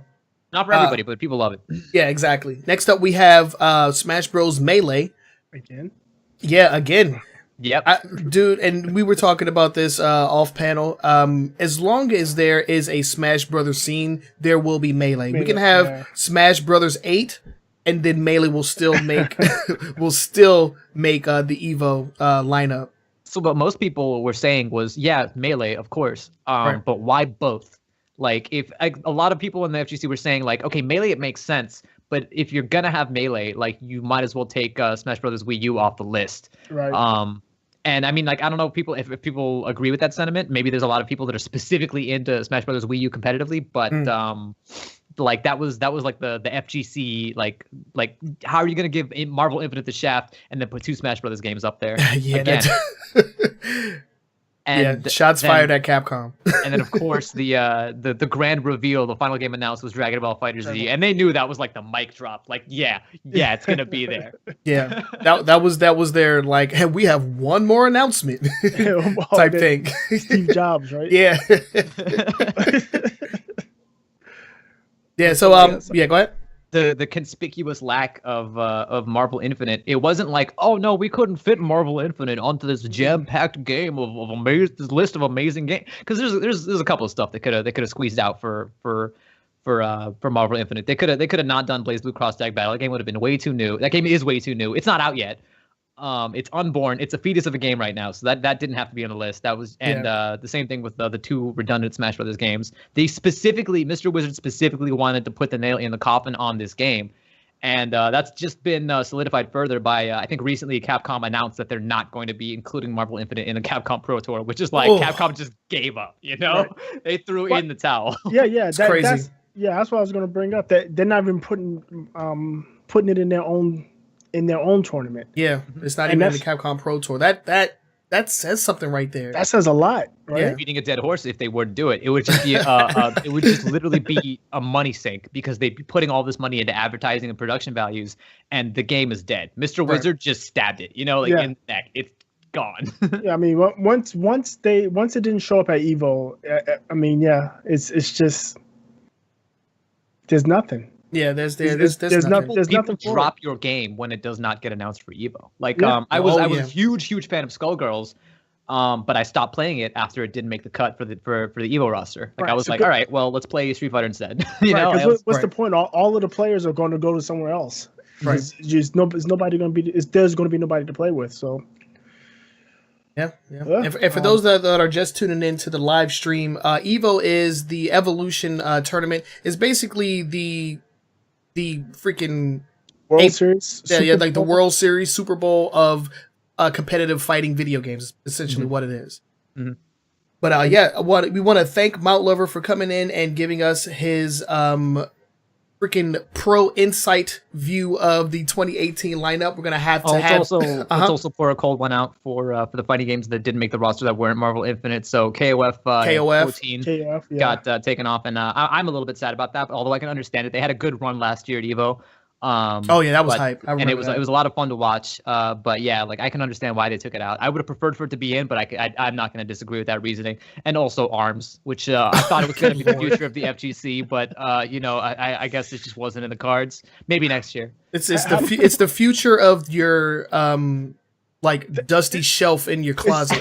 Not for everybody, but people love it.
Yeah, exactly. Next up, we have Smash Bros. Melee.
Again?
Yeah, again.
Yep.
Dude, and we were talking about this off panel. As long as there is a Smash Brothers scene, there will be Melee. We can have Smash Brothers 8, and then Melee will still make the EVO lineup.
So what most people were saying was, yeah, Melee, of course. Right. But why both? Like, if a lot of people in the FGC were saying, like, okay, Melee, it makes sense. But if you're gonna have Melee, like, you might as well take Smash Brothers Wii U off the list.
Right.
And I mean, like, I don't know if people agree with that sentiment. Maybe there's a lot of people that are specifically into Smash Brothers Wii U competitively, but like that was like the FGC like how are you gonna give Marvel Infinite the shaft and then put 2 Smash Brothers games up there?
Yeah.
And
shots fired at Capcom.
And then of course the grand reveal, the final game announced was Dragon Ball FighterZ, and they knew that was like the mic drop. Like yeah, it's gonna be there.
Yeah, that was their like, hey, we have one more announcement type thing.
Steve Jobs, right?
Yeah. Yeah. So yeah, go ahead.
the conspicuous lack of Marvel Infinite. It wasn't like, oh no, we couldn't fit Marvel Infinite onto this jam-packed game of amazing, this list of amazing games. Because there's a couple of stuff they could have squeezed out for Marvel Infinite. They could have not done Blaze Blue Cross Tag Battle. That game would have been way too new. That game is way too new. It's not out yet. It's unborn. It's a fetus of a game right now, so that didn't have to be on the list. That was the same thing with the two redundant Smash Brothers games. Mr. Wizard specifically wanted to put the nail in the coffin on this game, and that's just been solidified further by I think recently Capcom announced that they're not going to be including Marvel Infinite in the Capcom Pro Tour, which is like Capcom just gave up. You know, they threw in the towel.
Yeah,
it's crazy.
That's what I was going to bring up. That they're not even putting it in their own tournament.
Yeah, it's not even in the Capcom Pro Tour. That says something right there.
That says a lot, right?
Yeah. Beating a dead horse if they were to do it. It would just be it would just literally be a money sink because they'd be putting all this money into advertising and production values, and the game is dead. Mr. Wizard just stabbed it, in the neck. It's gone.
Yeah, I mean, once it didn't show up at EVO, I mean, it's just there's nothing.
Yeah, there's
nothing.
There's
nothing. Drop your game when it does not get announced for EVO. Like I was a huge fan of Skullgirls, but I stopped playing it after it didn't make the cut for the EVO roster. Like I was all right, well, let's play Street Fighter instead.
What's the point? All of the players are going to go to somewhere else. Right. There's nobody going to be. There's going to be nobody to play with. So.
Yeah. And for those that are just tuning in to the live stream, EVO is the Evolution tournament. It's basically the freaking
World Series.
The World Series Super Bowl of competitive fighting video games. Is essentially what it is. Mm-hmm. But we want to thank Mountlover for coming in and giving us his freaking pro insight view of the 2018 lineup. We're gonna have to
Let's also pour a cold one out for the fighting games that didn't make the roster that weren't Marvel Infinite. So KOF 14 got taken off, and I'm a little bit sad about that. But although I can understand it, they had a good run last year at EVO.
That was hype.
And it was a lot of fun to watch. But yeah, like I can understand why they took it out. I would have preferred for it to be in, but I'm not going to disagree with that reasoning. And also ARMS, which I thought it was going to be the future of the FGC, but I guess it just wasn't in the cards. Maybe next year.
It's the future of your dusty shelf in your closet.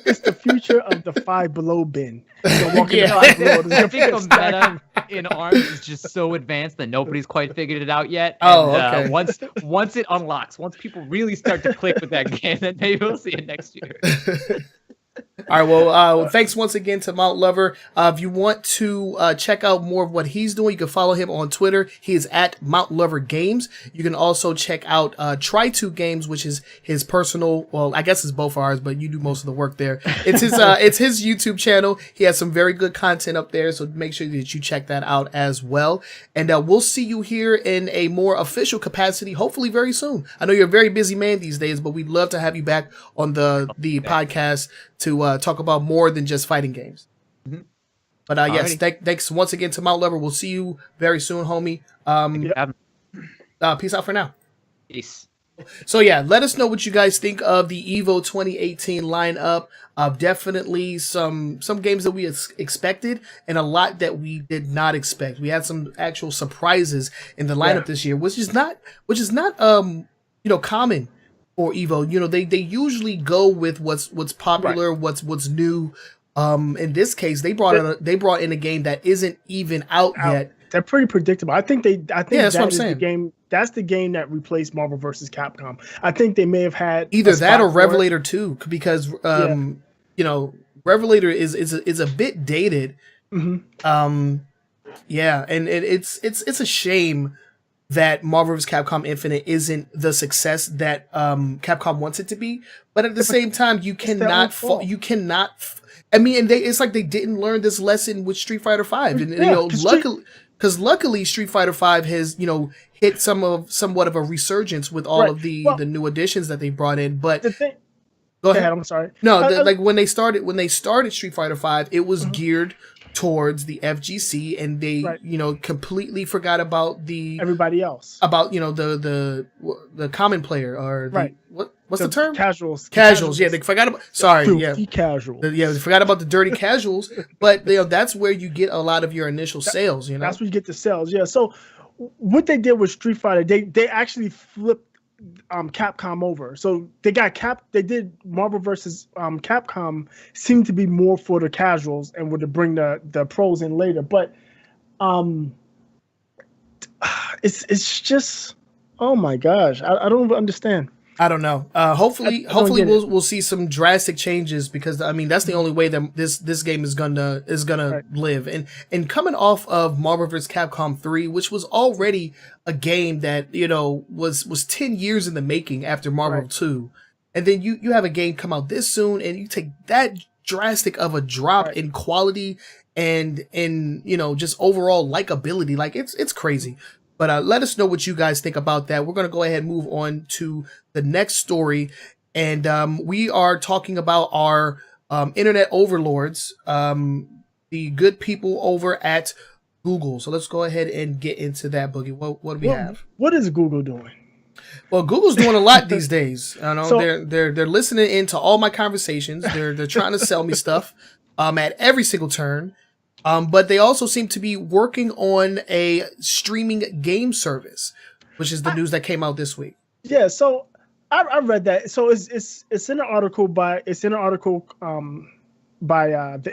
It's the future of the Five Below bin.
I think the meta in ARMS is just so advanced that nobody's quite figured it out yet. Okay. Once it unlocks, once people really start to click with that game, then maybe we'll see it next year.
All right, well, thanks once again to Mountlover. If you want to check out more of what he's doing, you can follow him on Twitter. He is at Mountlover Games. You can also check out Try2 Games, which is his personal, well, I guess it's both ours, but you do most of the work there. It's his YouTube channel. He has some very good content up there, so make sure that you check that out as well. And we'll see you here in a more official capacity, hopefully very soon. I know you're a very busy man these days, but we'd love to have you back on the podcast to talk about more than just fighting games. Mm-hmm. But yes, thanks once again to Mountlover. We'll see you very soon, homie. Peace out for now.
Peace.
So yeah, let us know what you guys think of the EVO 2018 lineup. Definitely some games that we expected and a lot that we did not expect. We had some actual surprises in the lineup this year, which is not common for EVO. They usually go with what's popular, what's new. In this case, they brought in a game that isn't even out yet.
They're pretty predictable. I think
that's what I'm saying.
That's the game that replaced Marvel vs. Capcom. I think they may have had
either that or Revelator 2, because Revelator is a bit dated. Mm-hmm. And it's a shame that Marvel vs. Capcom Infinite isn't the success that Capcom wants it to be, but at the same time, you cannot. I mean, it's like they didn't learn this lesson with Street Fighter V, and luckily Street Fighter V has hit somewhat of a resurgence with all of the new additions that they brought in. But go ahead.
I'm sorry.
No, when they started Street Fighter V, it was geared towards the FGC, and they completely forgot about
everybody else,
about the common player, or what's the term?
Casuals.
Yeah, they forgot about
casuals.
They forgot about the dirty casuals, but that's where you get a lot of your initial sales.
That's where you get the sales. Yeah. So what they did with Street Fighter, they actually flipped Capcom over. So they did Marvel versus Capcom seemed to be more for the casuals and would bring the pros in later. But it's just, oh my gosh, I don't understand.
I don't know. Hopefully we'll see some drastic changes, because I mean that's the only way that this game is gonna live. And coming off of Marvel vs. Capcom 3, which was already a game that was 10 years in the making after Marvel 2, and then you have a game come out this soon, and you take that drastic of a drop in quality and in just overall likability. Like it's crazy. But let us know what you guys think about that. We're going to go ahead and move on to the next story. And we are talking about our internet overlords, the good people over at Google. So let's go ahead and get into that, Boogie. What do we have?
What is Google doing?
Well, Google's doing a lot these days. I know they're listening into all my conversations. They're trying to sell me stuff at every single turn. But they also seem to be working on a streaming game service, which is the news that came out this week. Yeah,
so I read that. So it's in an article by The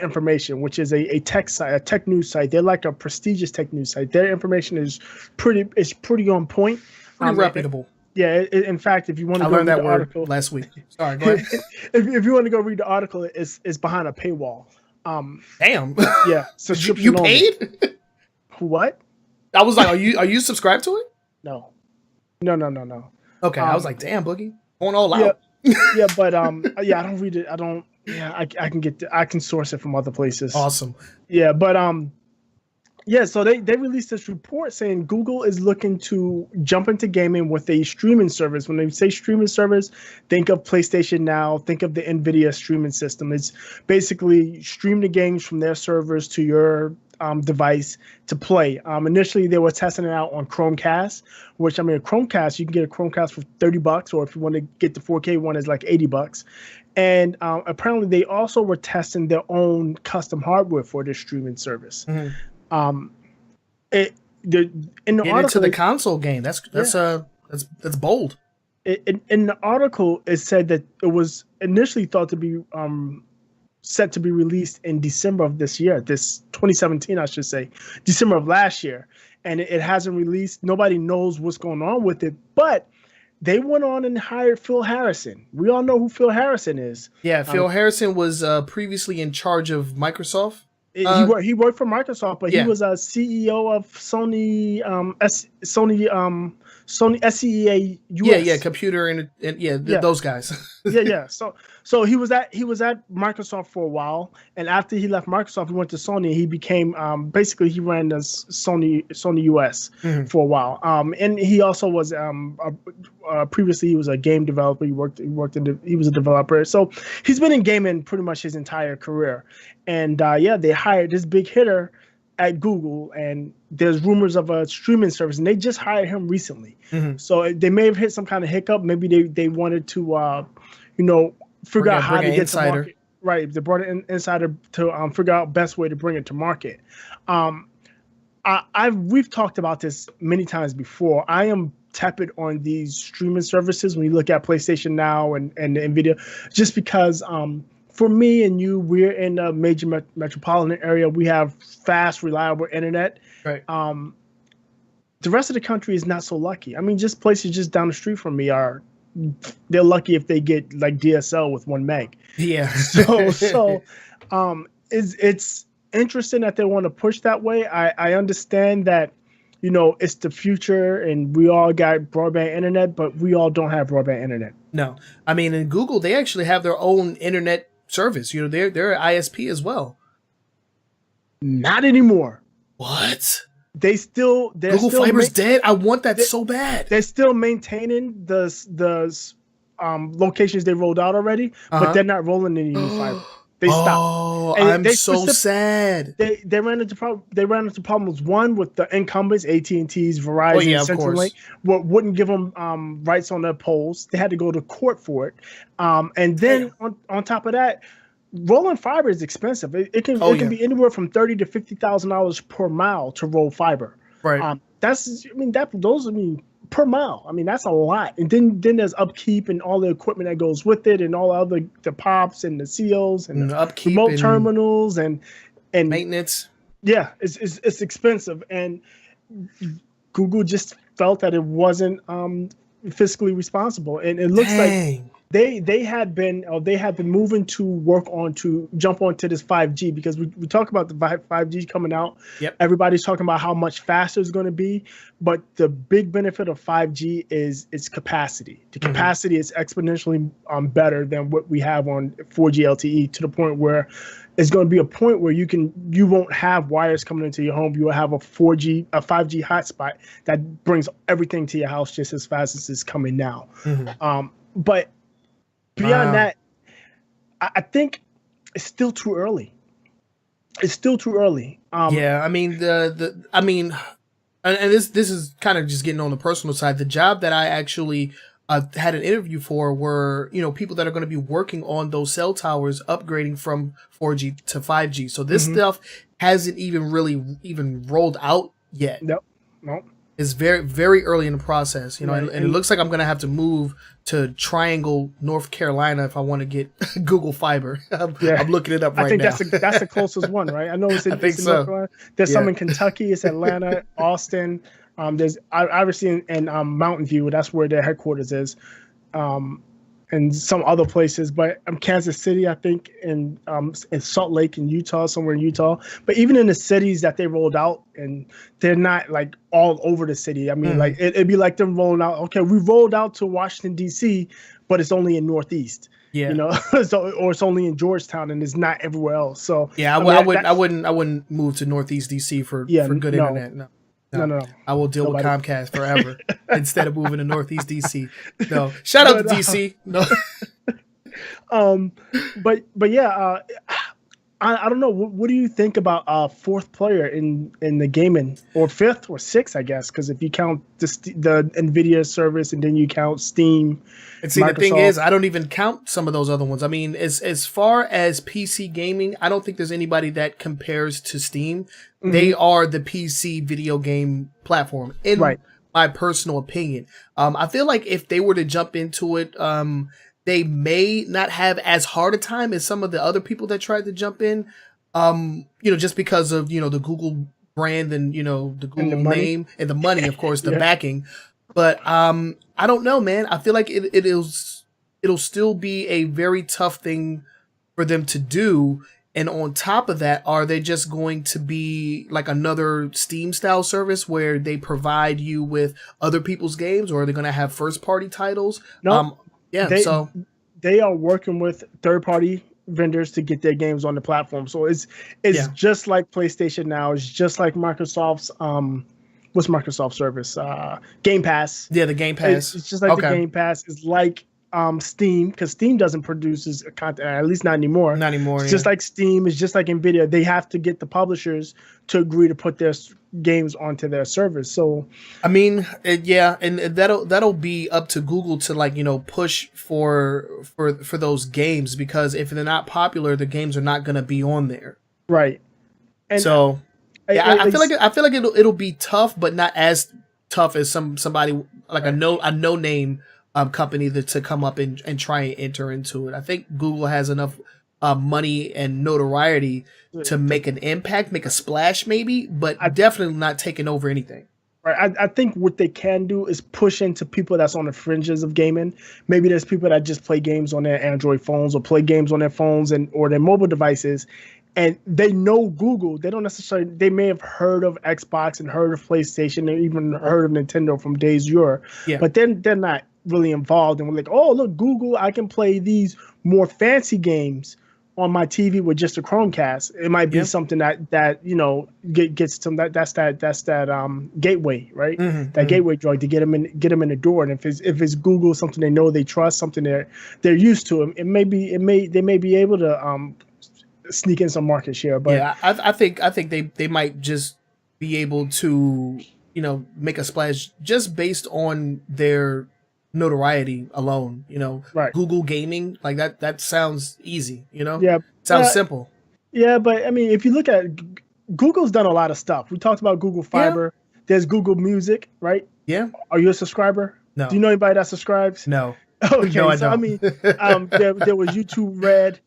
Information, which is a tech site, a tech news site. They're like a prestigious tech news site. Their information is pretty on point.
Pretty reputable.
In fact, if you want to go read the article
last week. Sorry, go ahead.
if you want to go read the article, it's behind a paywall.
Damn.
Yeah. So
you paid?
What?
I was like, are you subscribed to it?
No.
Okay, I was like, damn, Boogie, going all out.
Yeah, but I don't read it. I don't. Yeah, I can source it from other places.
Awesome.
Yeah, but so they released this report saying Google is looking to jump into gaming with a streaming service. When they say streaming service, think of PlayStation Now, think of the NVIDIA streaming system. It's basically stream the games from their servers to your device to play. Initially, they were testing it out on Chromecast, which, I mean, a Chromecast, you can get a Chromecast for $30, or if you want to get the 4K one, it's like $80. And apparently, they also were testing their own custom hardware for their streaming service. Mm-hmm. In the article,
into the console game. That's bold.
In the article, it said that it was initially thought to be set to be released in December of this year, this 2017, I should say, December of last year, and it hasn't released. Nobody knows what's going on with it, but they went on and hired Phil Harrison. We all know who Phil Harrison is.
Yeah, Phil Harrison was previously in charge of Microsoft.
He worked for Microsoft, but he was a CEO of Sony, Sony SCEA US.
Yeah, computer and those guys.
yeah. So he was at Microsoft for a while, and after he left Microsoft, he went to Sony. He became basically he ran the Sony US for a while. And he also was previously he was a game developer. He was a developer. So he's been in gaming pretty much his entire career. And they hired this big hitter at Google, and there's rumors of a streaming service, and they just hired him recently. Mm-hmm. So they may have hit some kind of hiccup. Maybe they wanted to, figure out how to get to market. Right, they brought an insider to figure out best way to bring it to market. We've talked about this many times before. I am tepid on these streaming services when you look at PlayStation Now and NVIDIA, just because for me and you, we're in a major metropolitan area. We have fast, reliable internet.
Right.
The rest of the country is not so lucky. I mean, just places just down the street from me they're lucky if they get like DSL with 1 meg.
Yeah.
So it's interesting that they want to push that way. I understand that, it's the future and we all got broadband internet, but we all don't have broadband internet.
No. I mean, in Google, they actually have their own internet service. They're ISP as well.
Not anymore.
What?
Google
Fiber's dead. I want that so bad.
They're still maintaining the locations they rolled out already, but they're not rolling any new fiber. They stopped.
Oh, I'm so sad.
They ran into problems. One with the incumbents, AT&T's, Verizon, CenturyLink, wouldn't give them rights on their poles. They had to go to court for it. And then on top of that, rolling fiber is expensive. It can be anywhere from $30,000 to $50,000 per mile to roll fiber.
Right.
per mile. I mean, that's a lot. And then there's upkeep and all the equipment that goes with it, and all the pops and the seals and the
upkeep,
remote
and
terminals and
maintenance.
Yeah, it's expensive, and Google just felt that it wasn't fiscally responsible, and it looks like they had been moving to jump onto this 5G, because we talk about the 5G coming out.
Yep.
Everybody's talking about how much faster it's going to be, but the big benefit of 5G is its capacity. The capacity is exponentially better than what we have on 4G LTE, to the point where it's going to be a point where you won't have wires coming into your home. You will have a 5G hotspot that brings everything to your house just as fast as it's coming now. But beyond that, I think it's still too early. It's still too early.
Yeah, I mean and this is kind of just getting on the personal side. The job that I actually had an interview for were, people that are going to be working on those cell towers, upgrading from 4G to 5G. So this stuff hasn't even rolled out yet.
No.
It's very, very early in the process, right. And it looks like I'm going to have to move to Triangle, North Carolina if I want to get Google Fiber. I'm looking it up right now.
I think that's the closest one, right? I know it's in North Carolina. There's some in Kentucky. It's Atlanta, Austin. There's obviously in Mountain View. That's where their headquarters is. And some other places, but Kansas City, I think, and in Salt Lake in Utah, somewhere in Utah. But even in the cities that they rolled out, and they're not like all over the city. I mean, like it'd be like them rolling out. Okay, we rolled out to Washington D.C., but it's only in Northeast. Yeah, or it's only in Georgetown, and it's not everywhere else. So
yeah, I wouldn't move to Northeast D.C. for good internet. No. I will deal with Comcast forever instead of moving to Northeast DC. No, shout out to DC. No.
But yeah, I don't know. What do you think about fourth player in the gaming, or fifth or sixth, I guess? Because if you count the NVIDIA service and then you count Steam,
and see, Microsoft. The thing is, I don't even count some of those other ones. I mean, as far as PC gaming, I don't think there's anybody that compares to Steam. They are the PC video game platform, in my personal opinion. I feel like if they were to jump into it, they may not have as hard a time as some of the other people that tried to jump in, just because of, the Google brand and, the Google name and the money, of course, the backing. But I don't know, man. I feel like it'll still be a very tough thing for them to do. And on top of that, are they just going to be like another Steam style service where they provide you with other people's games, or are they going to have first party titles?
No. They are working with third party vendors to get their games on the platform. So it's just like PlayStation now. It's just like Microsoft's what's Microsoft service? Game Pass.
Yeah, the Game Pass.
It's just like the Game Pass. It's like Steam, because Steam doesn't produce content, at least not anymore. It's just like Steam. It's just like NVIDIA. They have to get the publishers to agree to put their games onto their service. So,
I mean, and that'll be up to Google to push for those games, because if they're not popular, the games are not going to be on there.
Right. And
so, I feel like it'll be tough, but not as tough as somebody like a no name company to come up and try and enter into it. I think Google has enough money and notoriety to make an impact, make a splash maybe, but definitely not taking over anything.
Right. I think what they can do is push into people that's on the fringes of gaming. Maybe there's people that just play games on their Android phones, or play games on their phones or their mobile devices, and they know Google. They don't necessarily. They may have heard of Xbox and heard of PlayStation and even heard of Nintendo from days yore, but then they're not really involved, and we're like, oh, look, Google, I can play these more fancy games on my TV with just a Chromecast. It might be something that gets to that gateway, right? Gateway drug to get them in the door. And if it's Google, something they know, they trust, something they're used to, they may be able to sneak in some market share. But
yeah, I think they might just be able to make a splash just based on their notoriety alone.
Right.
Google gaming, like that sounds easy. Sounds simple.
Yeah, but I mean, if you look at Google's done a lot of stuff. We talked about Google Fiber. There's Google Music, right?
Yeah.
Are you a subscriber?
No.
Do you know anybody that subscribes?
No.
Okay,
no, I
so
don't.
I mean, there was YouTube Red.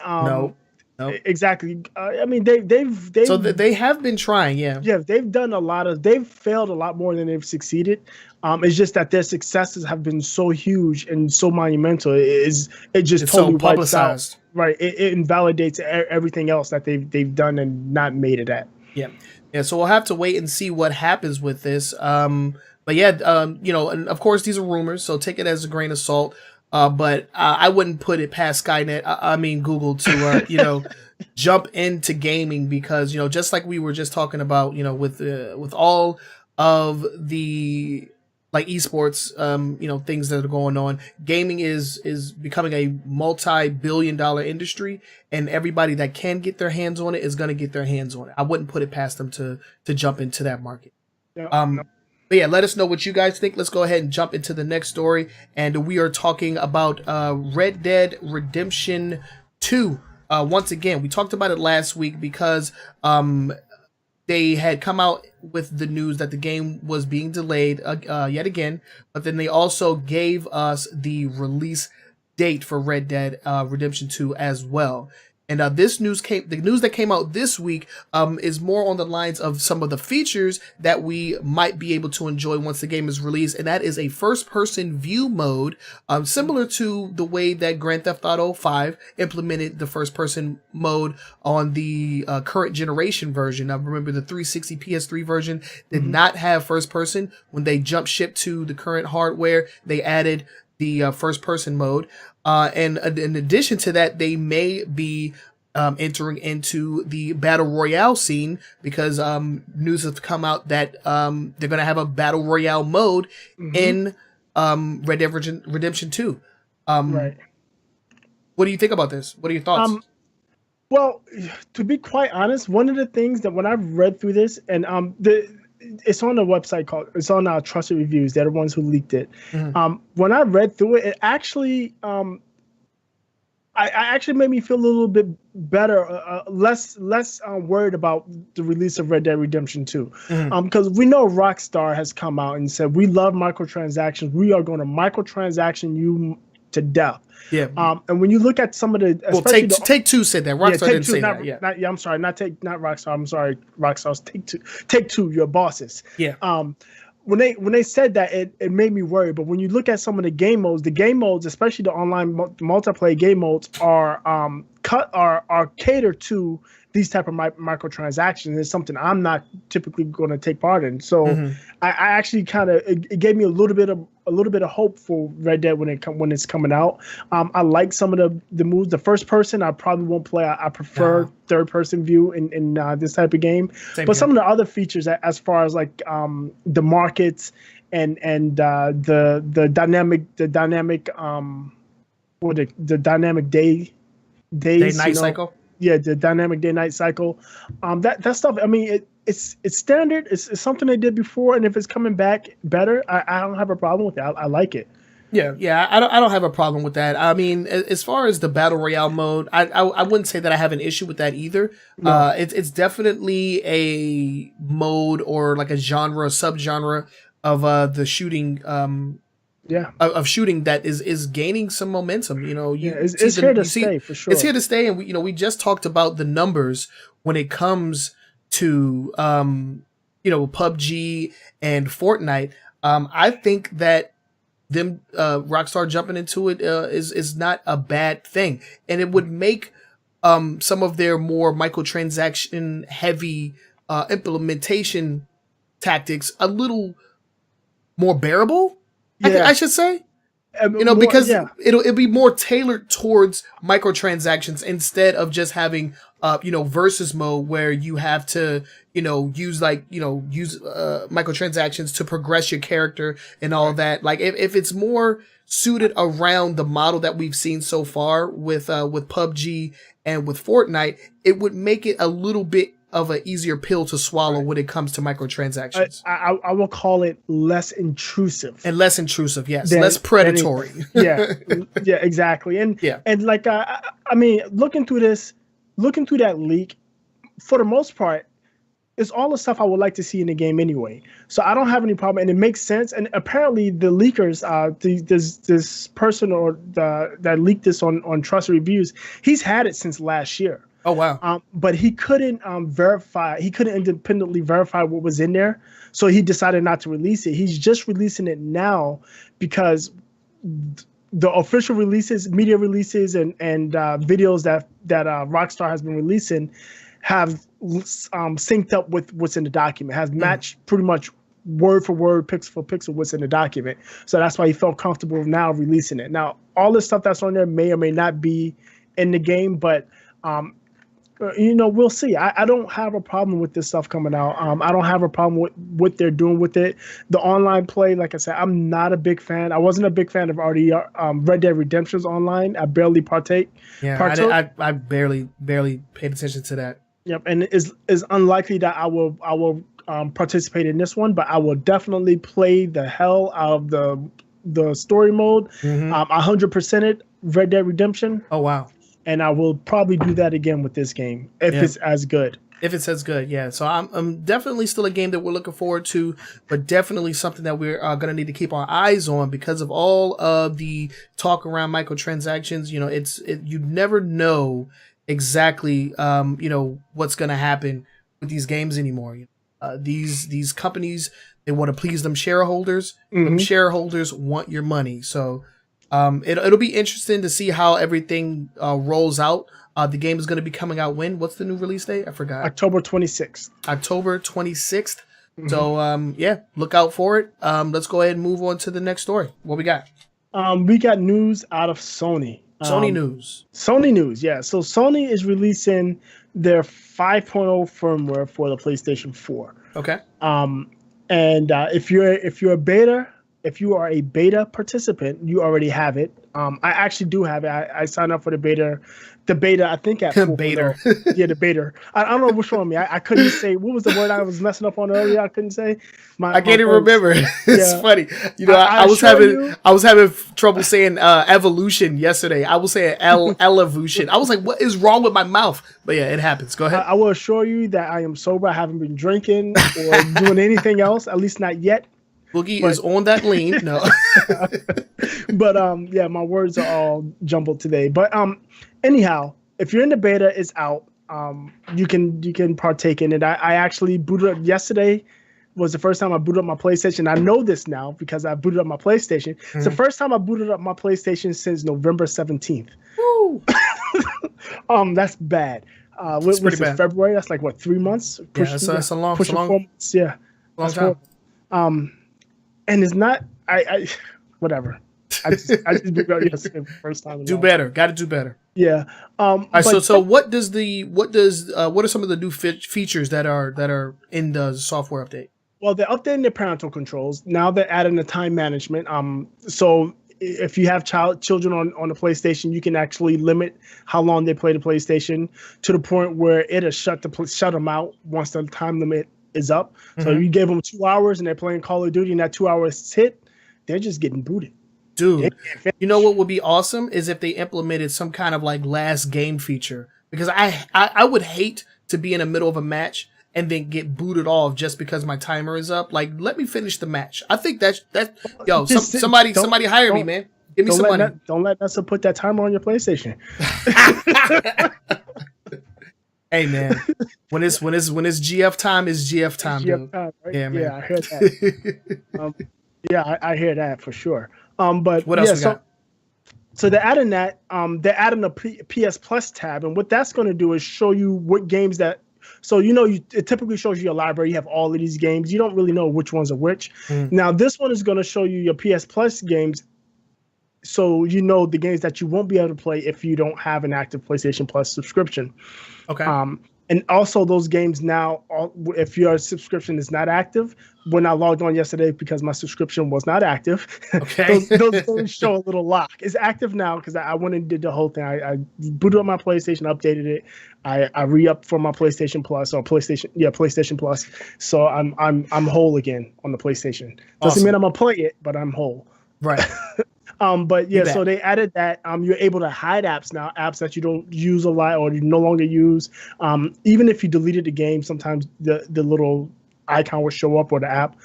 No.
Exactly. I mean, they've
so they have been trying, yeah.
Yeah, they've done a lot of. They've failed a lot more than they've succeeded. It's just that their successes have been so huge and so monumental. It's totally
so publicized,
right? It invalidates everything else that they've done and not made it at.
Yeah. So we'll have to wait and see what happens with this. But yeah, you know, and of course these are rumors, so take it as a grain of salt. But I wouldn't put it past Skynet. I mean Google to you know jump into gaming, because you know, just like we were just talking about, you know, with all of the like esports, you know, things that are going on, gaming is becoming a multi-billion-dollar industry, and everybody that can get their hands on it is going to get their hands on it. I wouldn't put it past them to jump into that market.
No.
But yeah, let us know what you guys think. Let's go ahead and jump into the next story. And we are talking about Red Dead Redemption 2. Once again, we talked about it last week because they had come out with the news that the game was being delayed yet again. But then they also gave us the release date for Red Dead Redemption 2 as well. And the news that came out this week is more on the lines of some of the features that we might be able to enjoy once the game is released. And that is a first-person view mode, similar to the way that Grand Theft Auto 5 implemented the first-person mode on the current generation version. Now, remember, the 360 PS3 version did not have first-person. When they jumped ship to the current hardware, they added the first-person mode. And in addition to that, they may be entering into the battle royale scene, because news has come out that they're going to have a battle royale mode in Red Dead Redemption 2.
Right.
What do you think about this? What are your thoughts?
Well, to be quite honest, one of the things that when I've read through this, and it's on a website it's on our Trusted Reviews. They're the ones who leaked it. When I read through it, it actually, I actually made me feel a little bit better, less worried about the release of Red Dead Redemption 2. Because we know Rockstar has come out and said, we love microtransactions. We are going to microtransaction you to death.
Yeah.
And when you look at some of the,
Take Two said that. Rockstar didn't say that. Yeah.
I'm sorry, not Rockstar. I'm sorry, Rockstar's Take Two, your bosses.
Yeah.
When they said that, it made me worry. But when you look at some of the game modes, especially the online multiplayer game modes, are catered to these type of microtransactions. It's something I'm not typically going to take part in. So I actually kind of, it gave me a little bit of hope for Red Dead when it's coming out. I like some of the moves. The first person I probably won't play. I prefer third person view in this type of game. Some of the other features, as far as like the markets and the dynamic day
night cycle.
Yeah, the dynamic day-night cycle. That stuff, I mean, it's standard. It's something they did before, and if it's coming back better, I don't have a problem with it. I like it.
Yeah, I don't have a problem with that. I mean, as far as the battle royale mode, I wouldn't say that I have an issue with that either. No. It's definitely a mode or like a subgenre of the shooting. Of shooting that is gaining some momentum. You know,
it's here to stay for sure.
It's here to stay, and we just talked about the numbers when it comes to PUBG and Fortnite. I think that them Rockstar jumping into it is not a bad thing, and it would make some of their more microtransaction heavy implementation tactics a little more bearable. I should say, because it'll be more tailored towards microtransactions instead of just having versus mode where you have to use microtransactions to progress your character and all that. Like if it's more suited around the model that we've seen so far with PUBG and with Fortnite, it would make it a little bit of an easier pill to swallow when it comes to microtransactions.
I will call it less intrusive.
And less intrusive, yes. Less predatory.
Yeah, exactly. And like, I mean, looking through that leak, for the most part, it's all the stuff I would like to see in the game anyway. So I don't have any problem, and it makes sense. And apparently, the leakers, this person that leaked this on Trust Reviews, he's had it since last year.
Oh wow!
But he couldn't verify. He couldn't independently verify what was in there, so he decided not to release it. He's just releasing it now because the official releases, media releases, and videos that Rockstar has been releasing have synced up with what's in the document, has matched pretty much word for word, pixel for pixel what's in the document. So that's why he felt comfortable now releasing it. Now, all this stuff that's on there may or may not be in the game, but we'll see. I don't have a problem with this stuff coming out. I don't have a problem with what they're doing with it. The online play, like I said, I'm not a big fan. I wasn't a big fan of Red Dead Redemption's online. I barely partake.
Yeah, I barely paid attention to that.
Yep, and it's unlikely that I will participate in this one, but I will definitely play the hell out of the story mode. 100% it, Red Dead Redemption.
Oh wow.
And I will probably do that again with this game if it's as good.
If it's as good, yeah. So I'm definitely still a game that we're looking forward to, but definitely something that we're going to need to keep our eyes on because of all of the talk around microtransactions. You never know exactly what's going to happen with these games anymore. These companies, they want to please them shareholders. Them shareholders want your money. So it'll be interesting to see how everything rolls out. The game is going to be coming out when? What's the new release date? I forgot.
October 26th.
October 26th. So look out for it. Let's go ahead and move on to the next story. What we got?
We got news out of Sony.
Sony news.
Sony news, yeah. So Sony is releasing their 5.0 firmware for the PlayStation 4.
Okay.
And if you are a beta participant, you already have it. I actually do have it. I signed up for the beta. I think at
beta.
Yeah, the beta. I don't know which one. I couldn't say what was the word I was messing up on earlier. I couldn't say.
I can't even remember. It's funny. I was having trouble saying evolution yesterday. I was saying evolution. I was like, what is wrong with my mouth? But yeah, it happens. Go ahead.
I will assure you that I am sober. I haven't been drinking or doing anything else. At least not yet.
Boogie is on that lean. No.
But yeah, my words are all jumbled today. But anyhow, if you're in the beta, it's out. You can partake in it. I actually booted up yesterday. Was the first time I booted up my PlayStation. I know this now because I booted up my PlayStation. It's the first time I booted up my PlayStation since November 17th.
Woo.
That's bad. It's pretty bad. February. That's like what, 3 months?
That's a long 4
months. Yeah,
long time.
And it's not. I whatever. I just booted up yesterday for the first time.
Do better. Got to do better.
Yeah.
All right, so what are some of the new features that are in the software update?
Well, they're updating the parental controls. Now they're adding the time management. So if you have children on the PlayStation, you can actually limit how long they play the PlayStation to the point where it'll shut them out once the time limit is up. So you gave them 2 hours and they're playing Call of Duty and that 2 hours hit, they're just getting booted.
Dude, you know what would be awesome is if they implemented some kind of like last game feature, because I would hate to be in the middle of a match and then get booted off just because my timer is up. Like, let me finish the match. I think that's somebody hire me, man. Give me some money.
Don't let Nessa put that timer on your PlayStation.
Hey man, when it's GF time, it's GF time.
GF time, right?
Yeah, man.
Yeah, I heard that. I hear that for sure. But
what else we got?
So they're adding that. They're adding a PS Plus tab, and what that's going to do is show you what games that. So it typically shows you a library. You have all of these games. You don't really know which ones are which. Now this one is going to show you your PS Plus games. So the games that you won't be able to play if you don't have an active PlayStation Plus subscription.
Okay.
And also those games now, if your subscription is not active, when I logged on yesterday because my subscription was not active,
okay.
those games show a little lock. It's active now because I went and did the whole thing. I booted up my PlayStation, updated it. I re-upped for my PlayStation Plus or PlayStation Plus. So I'm whole again on the PlayStation. Doesn't mean I'm gonna play it, but I'm whole.
Right.
But yeah, so they added that you're able to hide apps now, apps that you don't use a lot or you no longer use. Even if you deleted the game, sometimes the little icon will show up or the app.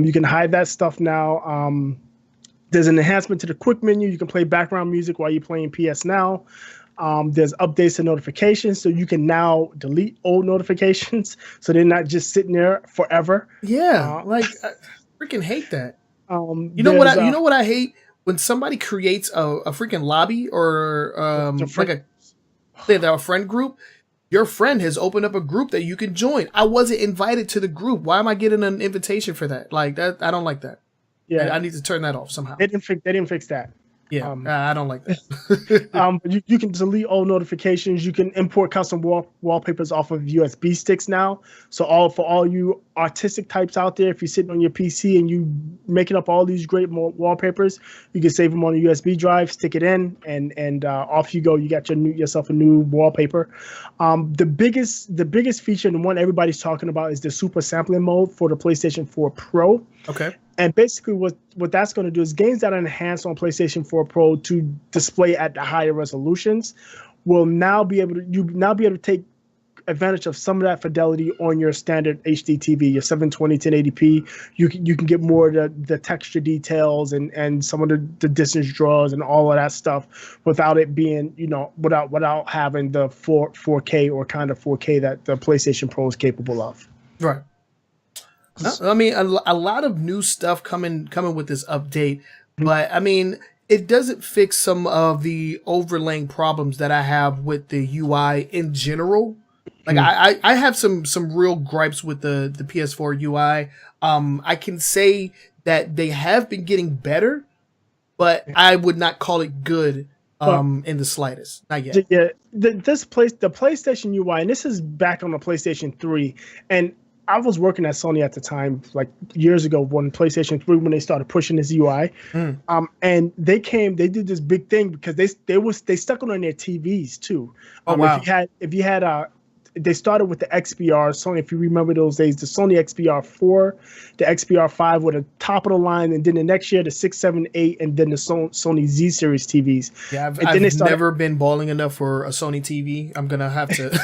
You can hide that stuff now. There's an enhancement to the quick menu. You can play background music while you're playing PS Now. There's updates to notifications, so you can now delete old notifications, so they're not just sitting there forever.
Yeah, I freaking hate that. You know what I hate? When somebody creates a freaking lobby or like a friend group. Your friend has opened up a group that you can join. I wasn't invited to the group. Why am I getting an invitation for that? Like that, I don't like that. Yeah, I need to turn that off somehow.
They didn't fix that.
Yeah, I don't like that.
You can delete all notifications. You can import custom wallpapers off of USB sticks now. So for all you artistic types out there, if you're sitting on your PC and you making up all these great wallpapers, you can save them on a USB drive, stick it in, and off you go. You got yourself a new wallpaper. The biggest feature, and the one everybody's talking about, is the super sampling mode for the PlayStation 4 Pro.
Okay.
And basically what that's going to do is games that are enhanced on PlayStation 4 Pro to display at the higher resolutions will now be able to take advantage of some of that fidelity on your standard HD TV, your 720 1080p. You can get more of the texture details and some of the distance draws and all of that stuff without it being, without having the 4K or kind of 4K that the PlayStation Pro is capable of.
Right. I mean, a lot of new stuff coming with this update, but I mean, it doesn't fix some of the overlaying problems that I have with the UI in general. Like I have some real gripes with the PS4 UI. I can say that they have been getting better, but I would not call it good in the slightest. Not yet.
Yeah, the PlayStation UI, and this is back on the PlayStation 3, and I was working at Sony at the time, like years ago, when PlayStation 3, when they started pushing this UI, and they did this big thing because they stuck it on their TVs too.
Wow.
If you had they started with the XPR Sony. If you remember those days, the Sony XPR 4, the XPR 5 were the top of the line, and then the next year the 6, 7, 8, and then the Sony Z series TVs.
Yeah, I've never been balling enough for a Sony TV. I'm gonna have to.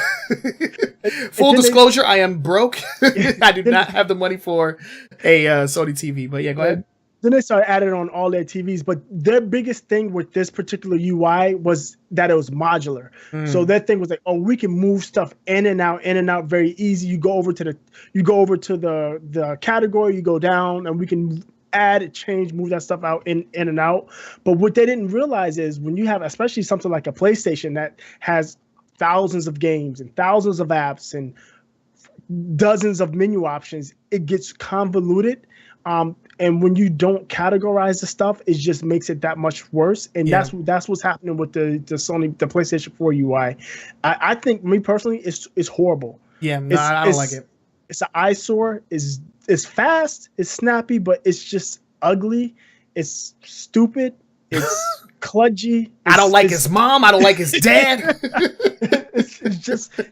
Full disclosure, I am broke. I do not have the money for a Sony TV. But yeah, go ahead.
Then they started adding on all their TVs, but their biggest thing with this particular UI was that it was modular. So that thing was like, we can move stuff in and out very easy. You go over to the category, you go down, and we can add, change, move that stuff out in and out. But what they didn't realize is when you have, especially something like a PlayStation that has thousands of games and thousands of apps and dozens of menu options, it gets convoluted. And when you don't categorize the stuff, it just makes it that much worse. And that's what's happening with the PlayStation 4 UI. I think, me personally, it's horrible.
Yeah, no, I don't like it.
It's an eyesore. It's fast. It's snappy, but it's just ugly. It's stupid. It's kludgy.
I don't like his mom. I don't like his dad.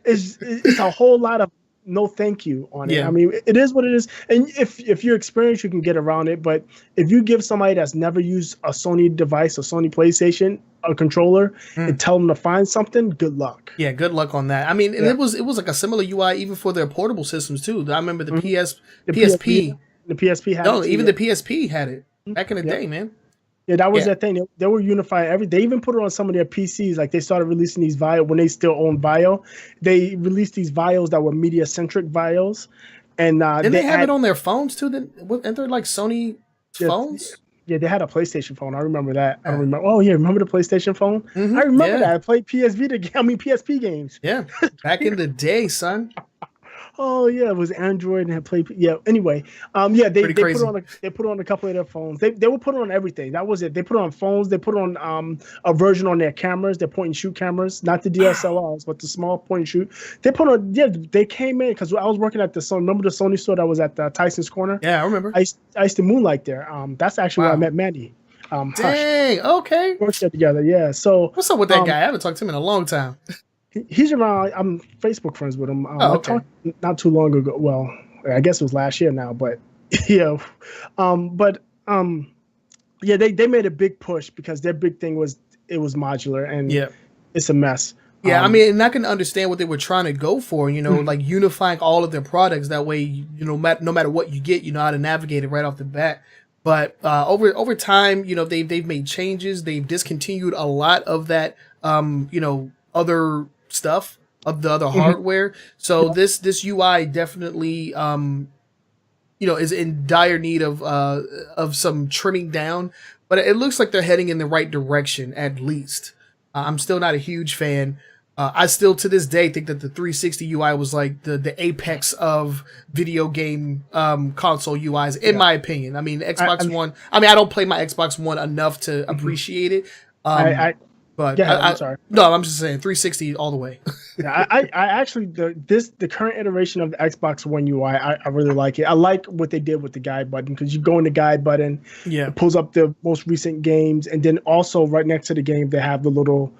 It's a whole lot of no thank you on it. I mean, it is what it is. And if you're experienced, you can get around it. But if you give somebody that's never used a Sony device, a Sony PlayStation, a controller, and tell them to find something, good luck.
Yeah, good luck on that. I mean, and it was like a similar UI even for their portable systems too. I remember the PSP.
The PSP had it.
Even the PSP had it back in the day, man.
Yeah, that was that thing. They were unifying everything. They even put it on some of their PCs. Like they started releasing these VAIO when they still owned VAIO. They released these VAIOs that were media-centric VAIOs. And
didn't they have it on their phones too? Aren't there like Sony phones?
Yeah, they had a PlayStation phone. I remember that. I remember. Oh yeah, remember the PlayStation phone? I remember that. I played PSP games.
Yeah, back in the day, son.
Oh yeah, it was Android and had played. Yeah. Anyway, they put on a couple of their phones. They were put on everything. That was it. They put on phones. They put on a version on their cameras. Their point and shoot cameras, not the DSLRs, but the small point and shoot. They put on. Yeah, they came in because I was working at the Sony. Remember the Sony store that was at Tyson's Corner?
Yeah, I remember.
I used to moonlight there. That's actually where I met Mandy.
Dang. Okay.
Worked there together. Yeah. So
what's up with that guy? I haven't talked to him in a long time.
He's around. I'm Facebook friends with him.
Okay.
I talked not too long ago. Well, I guess it was last year now, but yeah. Yeah, they made a big push because their big thing was it was modular, and it's a mess.
Yeah, I mean, and I can understand what they were trying to go for, like unifying all of their products. That way, no matter what you get, you know how to navigate it right off the bat. But over time, they've made changes. They've discontinued a lot of that, other stuff of the other hardware. So this UI definitely, is in dire need of some trimming down. But it looks like they're heading in the right direction, at least. I'm still not a huge fan. I still, to this day, think that the 360 UI was like the apex of video game console UIs, in my opinion. I mean, the Xbox One. I mean, I don't play my Xbox One enough to appreciate it. But I'm sorry. No, I'm just saying 360 all the way.
Yeah, I actually the current iteration of the Xbox One UI, I really like it. I like what they did with the guide button, because you go in the guide button, it pulls up the most recent games, and then also right next to the game they have the little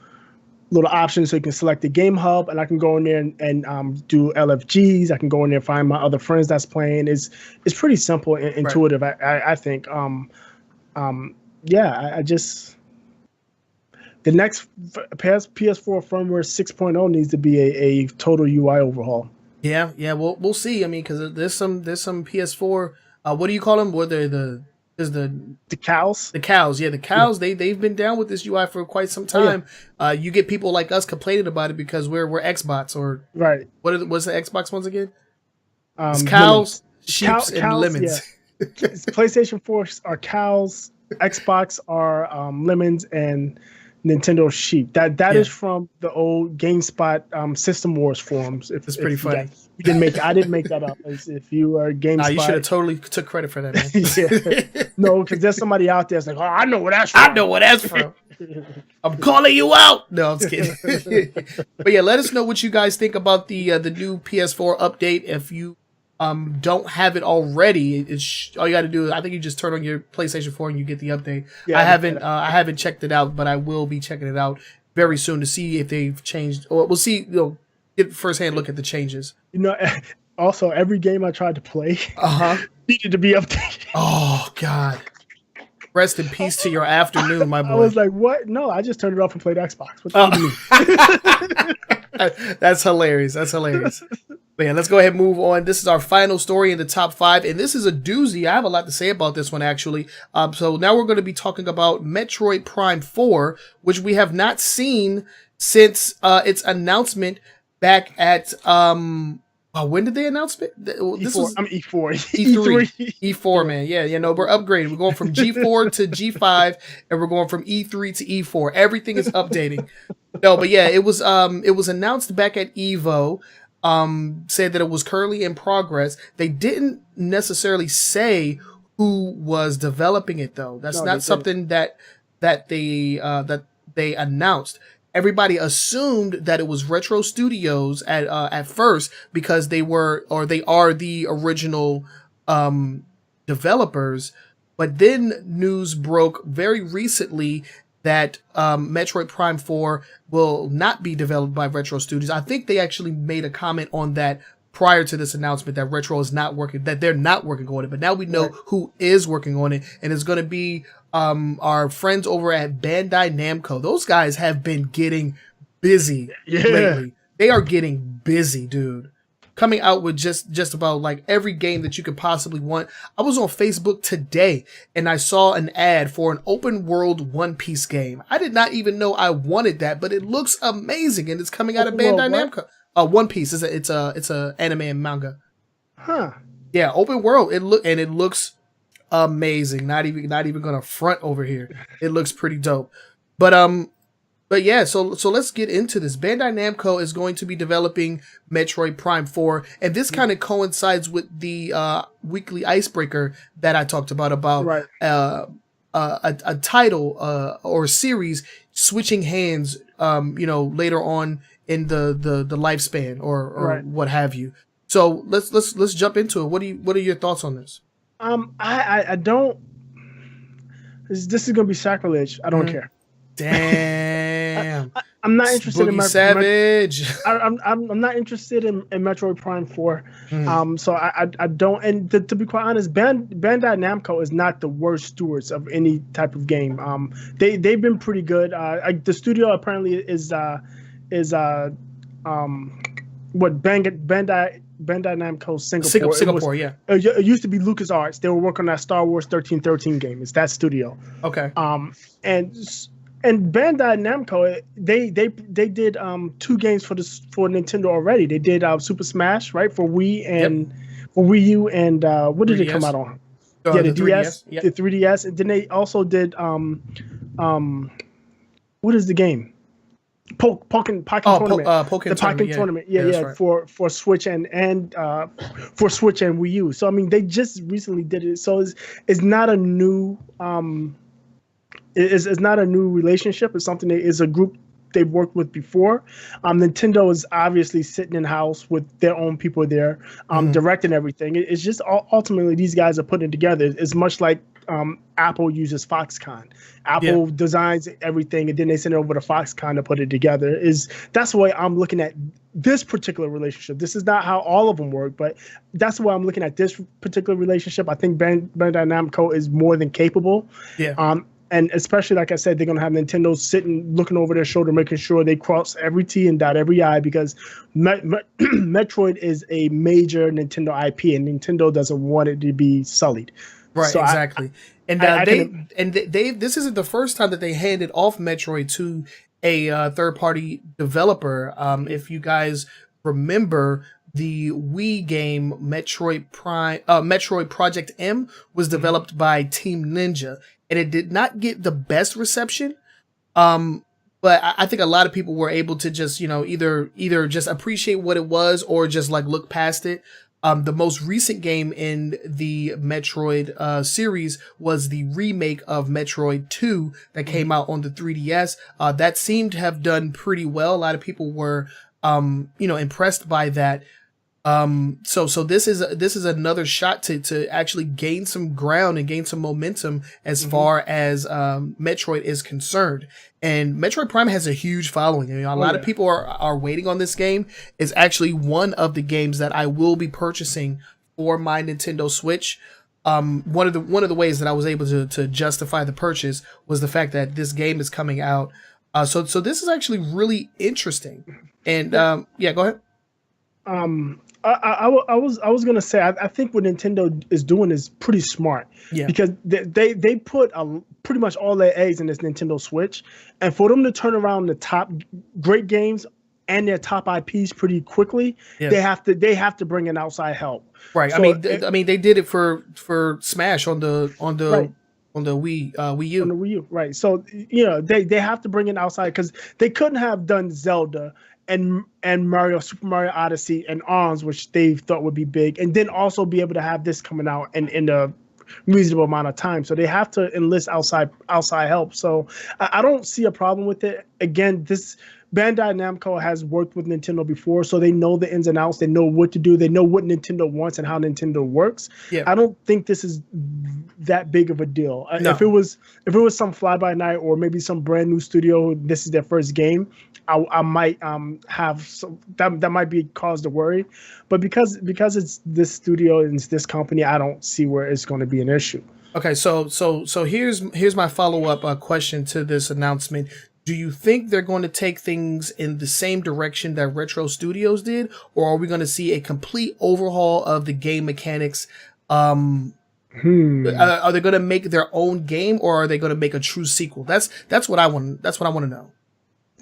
options, so you can select the game hub, and I can go in there and do LFGs. I can go in there and find my other friends that's playing. It's pretty simple and intuitive. Right. I think. I just the next PS4 firmware 6.0 needs to be a total UI overhaul.
Yeah, we'll see. I mean, because there's some PS4. What do you call them? What they're the cows? The cows, yeah, the cows. Yeah. They've been down with this UI for quite some time. Oh, yeah. You get people like us complaining about it because we're Xbox, or
right.
What's the Xbox ones again? It's cows, sheep, and lemons.
Yeah. PlayStation 4 are cows, Xbox are lemons, and Nintendo sheep. That is from the old GameSpot System Wars forums.
It's pretty funny.
I didn't make that up. If you are GameSpot,
you should have totally took credit for that, man.
Yeah. No, because there's somebody out there that's like, oh, I know what that's from.
I know what that's from. I'm calling you out. No, I'm just kidding. But yeah, let us know what you guys think about the new PS4 update. If you don't have it already, all you got to do is, I think you just turn on your PlayStation 4 and you get the update. Yeah, I haven't checked it out, but I will be checking it out very soon to see if they've changed, or we'll see, get firsthand look at the changes.
Also, every game I tried to play needed to be updated.
Oh God. Rest in peace to your afternoon, my boy.
I was like, what? No, I just turned it off and played Xbox. What do
you mean? That's hilarious. But yeah, let's go ahead and move on. This is our final story in the top 5, and this is a doozy. I have a lot to say about this one, actually. So now we're going to be talking about Metroid Prime 4, which we have not seen since its announcement back at when did they announce it? This was
E4.
E3, man. Yeah, we're upgrading. We're going from G4 to G5, and we're going from E3 to E4. Everything is updating. No, but yeah, it was announced back at EVO. Said that it was currently in progress. They didn't necessarily say who was developing it, though. That's not something that they announced. Everybody assumed that it was Retro Studios at first, because they are the original developers. But then news broke very recently that Metroid Prime 4 will not be developed by Retro Studios. I think they actually made a comment on that prior to this announcement, that Retro is not working, that they're not working on it. But now we know who is working on it, and it's going to be our friends over at Bandai Namco. Those guys have been getting busy lately. They are getting busy, dude. Coming out with just about like every game that you could possibly want. I was on Facebook today and I saw an ad for an open world One Piece game. I did not even know I wanted that, but it looks amazing, and it's coming out of Bandai Namco. One Piece it's a anime and manga.
Huh.
Yeah, open world. It looks amazing. Not even gonna front over here. It looks pretty dope. But yeah, so let's get into this. Bandai Namco is going to be developing Metroid Prime 4, and this kind of coincides with the weekly icebreaker that I talked about a title or series switching hands, later on in the lifespan or what have you. So let's jump into it. What are your thoughts on this?
I don't. This is gonna be sacrilege. I don't care.
Damn.
I'm not interested
Boogie Savage.
I'm not interested in Metroid Prime 4. So I don't. And to be quite honest, Bandai Namco is not the worst stewards of any type of game. They've been pretty good. The studio apparently is what Bandai Namco Singapore.
Singapore, yeah.
It used to be LucasArts. They were working on that Star Wars 1313 game. It's that studio.
Okay.
And Bandai Namco, they did 2 games for Nintendo already. They did Super Smash, right, for Wii and for Wii U, and what did 3DS. It come out on? Yeah, the DS, the 3DS, and then they also did what is the game? Pokken Tournament. The Pokken Tournament. Yeah, right. for Switch and for Switch and Wii U. So I mean, they just recently did it. So it's not a new it's not a new relationship. It's something that is a group they've worked with before. Nintendo is obviously sitting in house with their own people there, directing everything. It's just ultimately these guys are putting it together. It's much like Apple uses Foxconn. Apple designs everything and then they send it over to Foxconn to put it together. That's the way I'm looking at this particular relationship. This is not how all of them work, but that's the way I'm looking at this particular relationship. I think Bandai Namco is more than capable. Yeah. And especially, like I said, they're going to have Nintendo sitting, looking over their shoulder, making sure they cross every T and dot every I, because Metroid is a major Nintendo IP, and Nintendo doesn't want it to be sullied.
Right, so exactly. This isn't the first time that they handed off Metroid to a third-party developer. If you guys remember, the Wii game Metroid Project M was developed by Team Ninja, and it did not get the best reception. But I think a lot of people were able to just, either just appreciate what it was or just like look past it. The most recent game in the Metroid series was the remake of Metroid 2 that came out on the 3DS. That seemed to have done pretty well. A lot of people were, impressed by that. So this is another shot to actually gain some ground and gain some momentum as far as Metroid is concerned. And Metroid Prime has a huge following. A lot of people are waiting on this game. It's actually one of the games that I will be purchasing for my Nintendo Switch. One of the ways that I was able to justify the purchase was the fact that this game is coming out. So this is actually really interesting. And go ahead.
I was gonna say I think what Nintendo is doing is pretty smart, because they put pretty much all their eggs in this Nintendo Switch, and for them to turn around the top great games and their top IPs pretty quickly, they have to bring in outside help.
Right. So they did it for Smash on the Wii U. On the Wii
U, right? So they have to bring in outside, because they couldn't have done Zelda and Super Mario Odyssey and ARMS, which they thought would be big, and then also be able to have this coming out in a reasonable amount of time. So they have to enlist outside help. So I don't see a problem with it. Again, this Bandai Namco has worked with Nintendo before, so they know the ins and outs. They know what to do. They know what Nintendo wants and how Nintendo works. Yeah. I don't think this is that big of a deal. No. If it was some fly by night or maybe some brand new studio, this is their first game, I might have some, that might be cause to worry. But because it's this studio and it's this company, I don't see where it's going to be an issue.
Okay, so here's my follow-up question to this announcement. Do you think they're going to take things in the same direction that Retro Studios did, or are we going to see a complete overhaul of the game mechanics? Are they going to make their own game, or are they going to make a true sequel? That's what I want. That's what I want to know.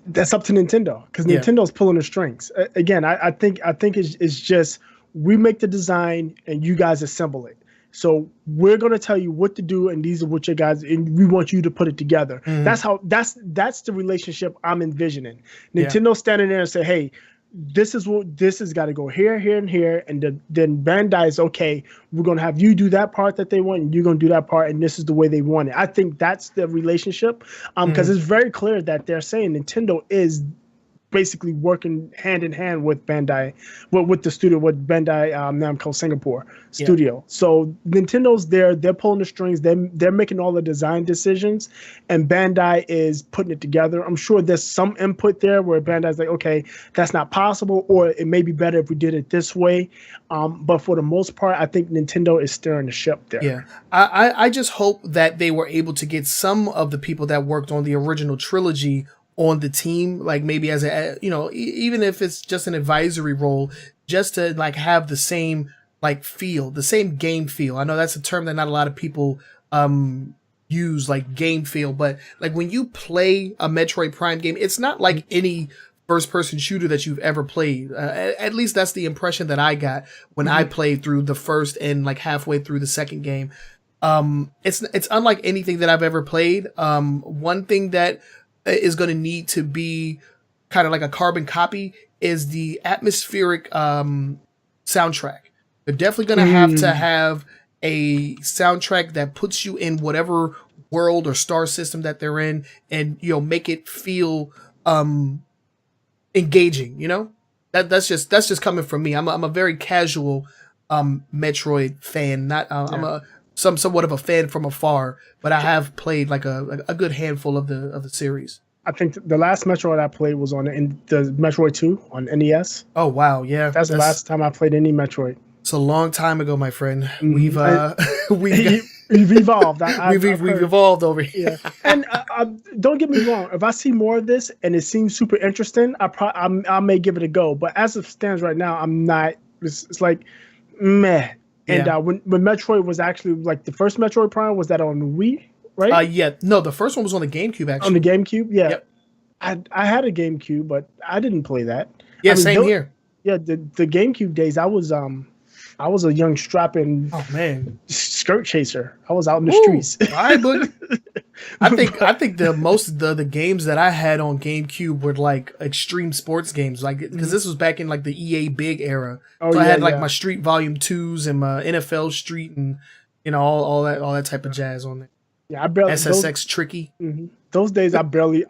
That's up to Nintendo, because Nintendo's pulling the strings. Again, I think it's just we make the design and you guys assemble it. So we're going to tell you what to do, and these are what you guys, and we want you to put it together. Mm-hmm. That's the relationship I'm envisioning. Nintendo standing there and say, hey, this has got to go here, here, and here, and then Bandai is okay. We're going to have you do that part that they want, and you're going to do that part, and this is the way they want it. I think that's the relationship, because it's very clear that they're saying Nintendo is basically working hand in hand with Bandai, with the studio, with Bandai Namco Singapore studio. So Nintendo's there, they're pulling the strings, they're making all the design decisions, and Bandai is putting it together. I'm sure there's some input there where Bandai's like, okay, that's not possible, or it may be better if we did it this way. But for the most part, I think Nintendo is steering the ship there.
Yeah, I just hope that they were able to get some of the people that worked on the original trilogy on the team, like maybe as a, even if it's just an advisory role, just to like have the same like feel, the same game feel. I know that's a term that not a lot of people use, like game feel, but like when you play a Metroid Prime game, it's not like any first person shooter that you've ever played. At least that's the impression that I got when I played through the first and like halfway through the second game. It's unlike anything that I've ever played. One thing that is going to need to be kind of like a carbon copy is the atmospheric soundtrack. They're definitely going to have a soundtrack that puts you in whatever world or star system that they're in, and make it feel engaging. That's just coming from me. I'm a very casual Metroid fan. I'm somewhat of a fan from afar, but I have played like a good handful of the series.
I think the last Metroid I played was on the Metroid 2 on NES.
Oh wow, yeah,
that's the last time I played any Metroid.
It's a long time ago, my friend. We've
evolved.
We've evolved over here.
Yeah. And don't get me wrong. If I see more of this and it seems super interesting, I may give it a go. But as it stands right now, I'm not. It's like meh. And when Metroid was actually like the first Metroid Prime, was that on Wii, right?
Yeah. No, the first one was on the GameCube, actually.
On the GameCube? Yeah.
Yep.
I had a GameCube, but I didn't play that.
Yeah, same here.
Yeah, the GameCube days, I was a young strapping skirt chaser. I was out in the streets.
All right, but I think the games that I had on GameCube were like extreme sports games, like because this was back in like the EA Big era. So I had like my Street Volume 2s and my NFL Street and all that type of jazz on there.
Yeah, I barely
SSX Tricky.
Mm-hmm. Those days I barely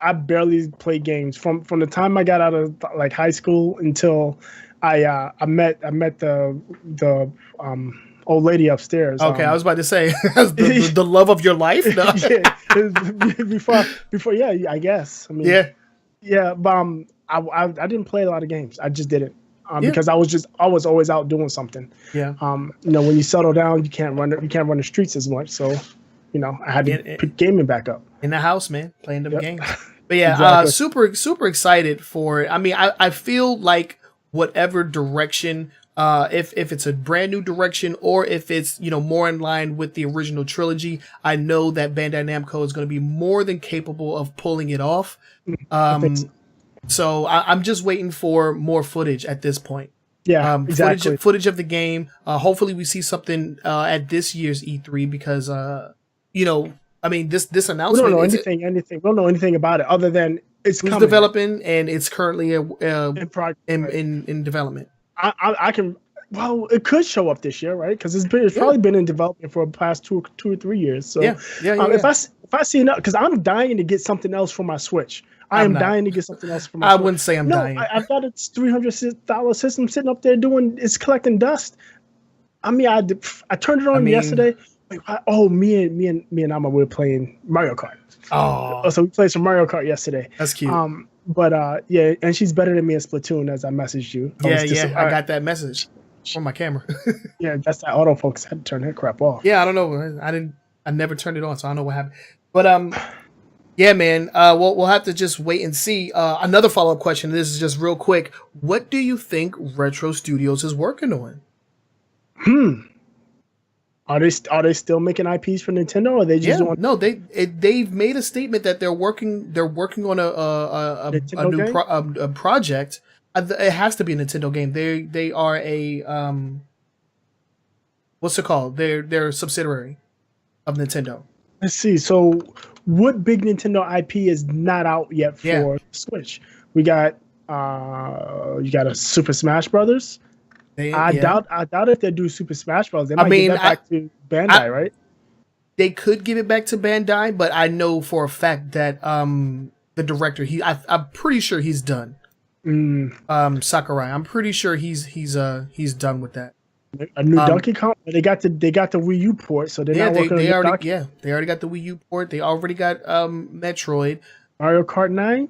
played games from the time I got out of like high school until I met the old lady upstairs.
Okay, I was about to say the love of your life. No.
before, I guess. I mean, yeah. But I didn't play a lot of games. I just didn't because I was always out doing something.
Yeah.
When you settle down, you can't run the streets as much. So, I had to pick gaming back up
in the house, man, playing them games. But yeah, exactly. super excited for it. I mean, I feel like whatever direction, if it's a brand new direction or if it's more in line with the original trilogy, I know that Bandai Namco is going to be more than capable of pulling it off. So I'm just waiting for more footage at this point.
Yeah, exactly.
Footage of the game. Hopefully we see something at this year's E3 because I mean this announcement.
We don't know anything. We don't know anything about it other than it's coming.
Developing and it's currently in development.
I can. Well, it could show up this year, right? Because it's probably been in development for the past two or 3 years. So if I see enough, because I'm dying to get something else for my Switch. I am dying to get something else for my Switch.
I wouldn't say I'm dying.
I've got a $300 system sitting up there it's collecting dust. I mean, I turned it on yesterday. Me and Amma were playing Mario Kart.
Oh,
so we played some Mario Kart yesterday.
That's cute.
But and she's better than me in Splatoon, as I messaged you.
I got that message on my camera.
Yeah, that's that autofocus. I had to turn that crap off.
Yeah, I don't know. I never turned it on, so I don't know what happened. But yeah, man. We'll have to just wait and see. Another follow-up question. This is just real quick. What do you think Retro Studios is working on?
Are they still making IPs for Nintendo, or are they just doing?
No, they've made a statement that they're working on a new project. It has to be a Nintendo game. They are a what's it called? They're a subsidiary of Nintendo.
Let's see. So, what big Nintendo IP is not out yet for Switch? We got you got a Super Smash Brothers. I doubt if they do Super Smash Bros. They might give that back to Bandai, right?
They could give it back to Bandai, but I know for a fact that the director, I'm pretty sure he's done. Sakurai. I'm pretty sure he's done with that.
A new Donkey Kong. They got the Wii U port, so they're not working on the
already they already got the Wii U port. They already got Metroid,
Mario Kart 9.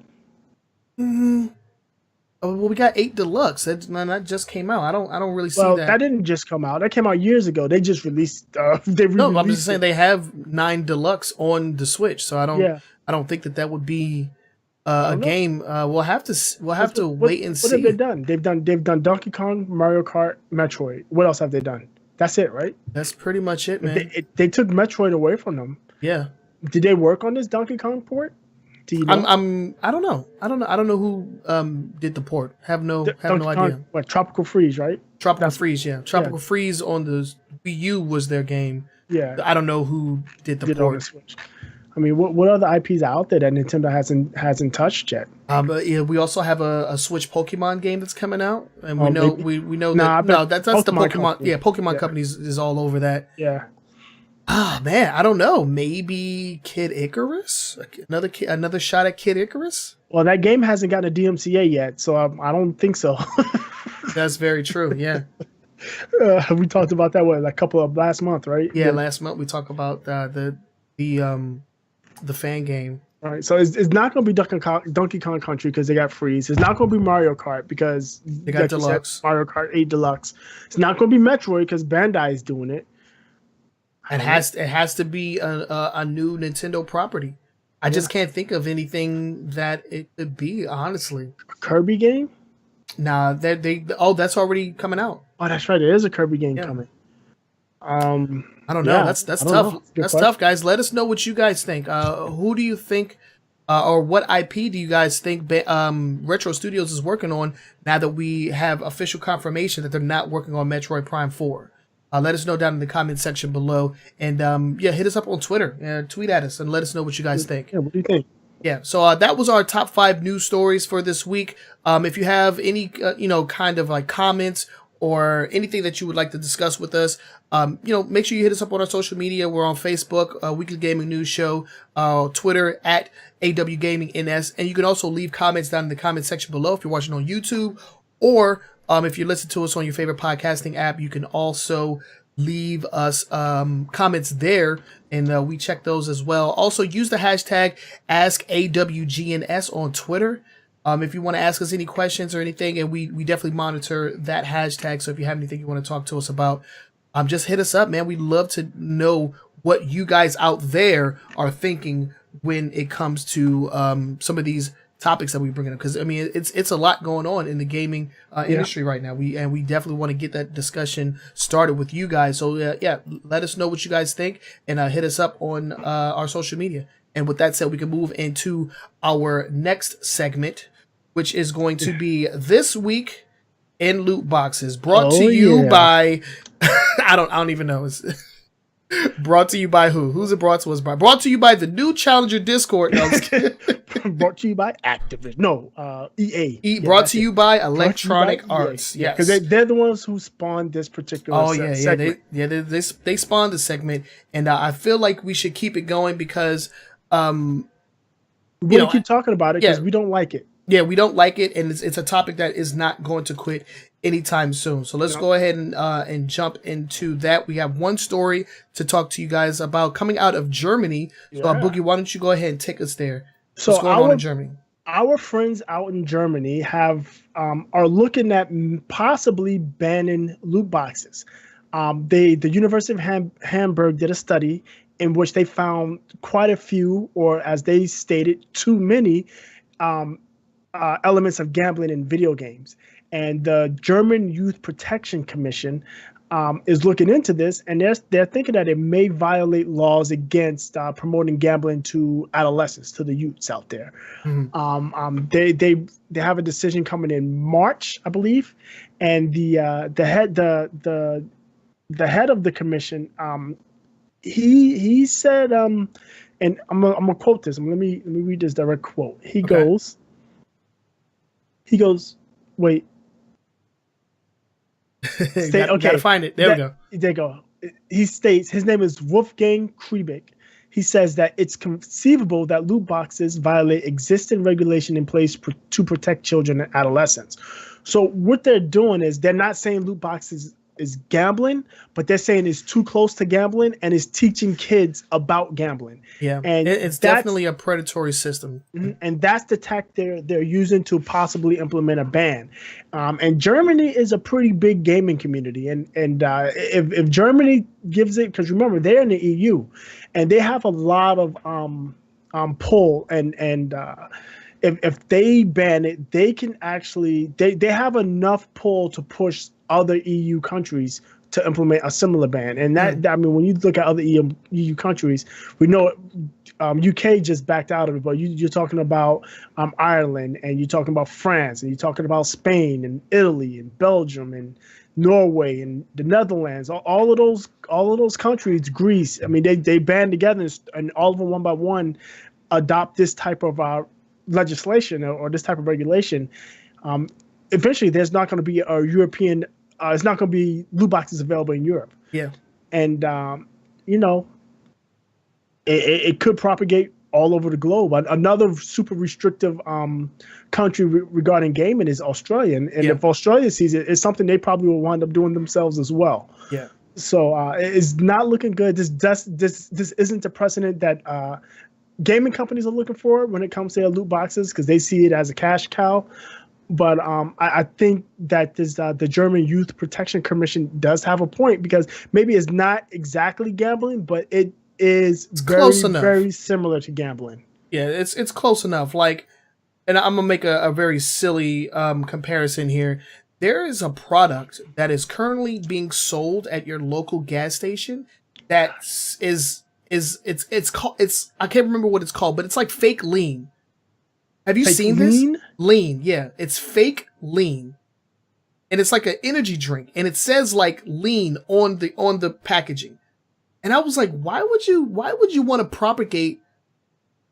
Mm-hmm. Oh, well, we got 8 Deluxe. That just came out. I don't really see that.
That didn't just come out. That came out years ago. They just released.
No, I'm just saying they have 9 Deluxe on the Switch. So I don't think that would be a game. We'll have to wait and see.
What have they done? They've done Donkey Kong, Mario Kart, Metroid. What else have they done? That's it, right?
That's pretty much it, man.
They took Metroid away from them.
Yeah.
Did they work on this Donkey Kong port? Do you know?
I don't know. I don't know who did the port. Have no idea.
What, Tropical Freeze, right?
Tropical Freeze, yeah. Tropical Freeze on the Wii U was their game.
Yeah.
I don't know who did the port.
Switch. I mean, what other IPs are out there that Nintendo hasn't touched yet?
But yeah, we also have a Switch Pokemon game that's coming out, and we know that's the Pokemon. Company. Yeah, Pokemon Companies is all over that.
Yeah.
Ah, man, I don't know. Maybe Kid Icarus? Another shot at Kid Icarus?
Well, that game hasn't gotten a DMCA yet, so I don't think so.
That's very true, yeah.
We talked about that, last month, right?
Yeah, last month we talked about the fan game.
All right, so it's not going to be Donkey Kong Country because they got Freeze. It's not going to be Mario Kart because
they got Deluxe.
Mario Kart 8 Deluxe. It's not going to be Metroid because Bandai is doing it.
It has to be a new Nintendo property. I just can't think of anything that it could be, honestly.
A Kirby game?
Nah, that's already coming out.
Oh, that's right. There is a Kirby game coming.
I don't know. That's tough. That's tough, guys. Let us know what you guys think. Who do you think, or what IP do you guys think Retro Studios is working on now that we have official confirmation that they're not working on Metroid Prime 4? Let us know down in the comment section below, and hit us up on Twitter. Tweet at us and let us know what you guys think.
Yeah, what do you think?
Yeah, so that was our top 5 news stories for this week. If you have any, kind of like comments or anything that you would like to discuss with us, make sure you hit us up on our social media. We're on Facebook, Weekly Gaming News Show, Twitter at AWGamingNS, and you can also leave comments down in the comment section below if you're watching on YouTube, or if you listen to us on your favorite podcasting app, you can also leave us comments there, and we check those as well. Also, use the hashtag AskAWGNS on Twitter if you want to ask us any questions or anything, and we definitely monitor that hashtag. So if you have anything you want to talk to us about, just hit us up, man. We'd love to know what you guys out there are thinking when it comes to some of these topics that we bring up, because I mean it's a lot going on in the gaming industry right now. We definitely want to get that discussion started with you guys. So let us know what you guys think, and hit us up on our social media. And with that said, we can move into our next segment, which is going to be This Week in Loot Boxes, brought to you by I don't even know. It's brought to you by who? Who's it brought to us by? Brought to you by the new Challenger Discord. No,
brought to you by Activision. No, EA.
Brought to you by Electronic Arts. Yes,
because they're the ones who spawned this particular segment.
They spawned the segment, and I feel like we should keep it going because
we keep talking about it because we don't like it.
Yeah, we don't like it, and it's a topic that is not going to quit anytime soon. So let's go ahead and jump into that. We have one story to talk to you guys about coming out of Germany. So Boogie, why don't you go ahead and take us there? What's going on in Germany?
Our friends out in Germany are looking at possibly banning loot boxes. The University of Hamburg did a study in which they found quite a few, or as they stated, too many elements of gambling in video games. And the German Youth Protection Commission is looking into this, and they're thinking that it may violate laws against promoting gambling to adolescents, to the youths out there. Mm-hmm. They have a decision coming in March, I believe, and the head of the commission, he said, and I'm gonna quote this. Let me read this direct quote. He goes, wait.
Gotta find it. There we go.
There you go. He states, his name is Wolfgang Kriebig. he says that it's conceivable that loot boxes violate existing regulation in place to protect children and adolescents. So what they're doing is they're not saying loot boxes is gambling, but they're saying it's too close to gambling and is teaching kids about gambling.
Yeah, and it's definitely a predatory system.
And that's the tact they're using to possibly implement a ban. And Germany is a pretty big gaming community. And if Germany gives it, because remember, they're in the EU, and they have a lot of pull. And if they ban it, they can actually, they have enough pull to push other EU countries to implement a similar ban. And that, I mean, when you look at other EU countries, we know UK just backed out of it, but you're talking about Ireland, and you're talking about France, and you're talking about Spain and Italy and Belgium and Norway and the Netherlands, all of those countries, Greece. I mean, they band together, and all of them one by one adopt this type of legislation or this type of regulation. Eventually, there's not going to be a European. It's not going to be loot boxes available in Europe.
Yeah,
and you know, it could propagate all over the globe. Another super restrictive country regarding gaming is Australia, and if Australia sees it, it's something they probably will wind up doing themselves as well.
Yeah.
So it's not looking good. This isn't the precedent that gaming companies are looking for when it comes to their loot boxes, because they see it as a cash cow. But I think that the German Youth Protection Commission does have a point, because maybe it's not exactly gambling, but it's very similar to gambling.
Yeah, it's close enough. Like, and I'm gonna make a very silly comparison here. There is a product that is currently being sold at your local gas station that it's called, I can't remember what it's called, but it's like fake lean. Have you seen this? Lean, yeah. It's fake lean. And it's like an energy drink, and it says like lean on the packaging. And I was like, why would you want to propagate,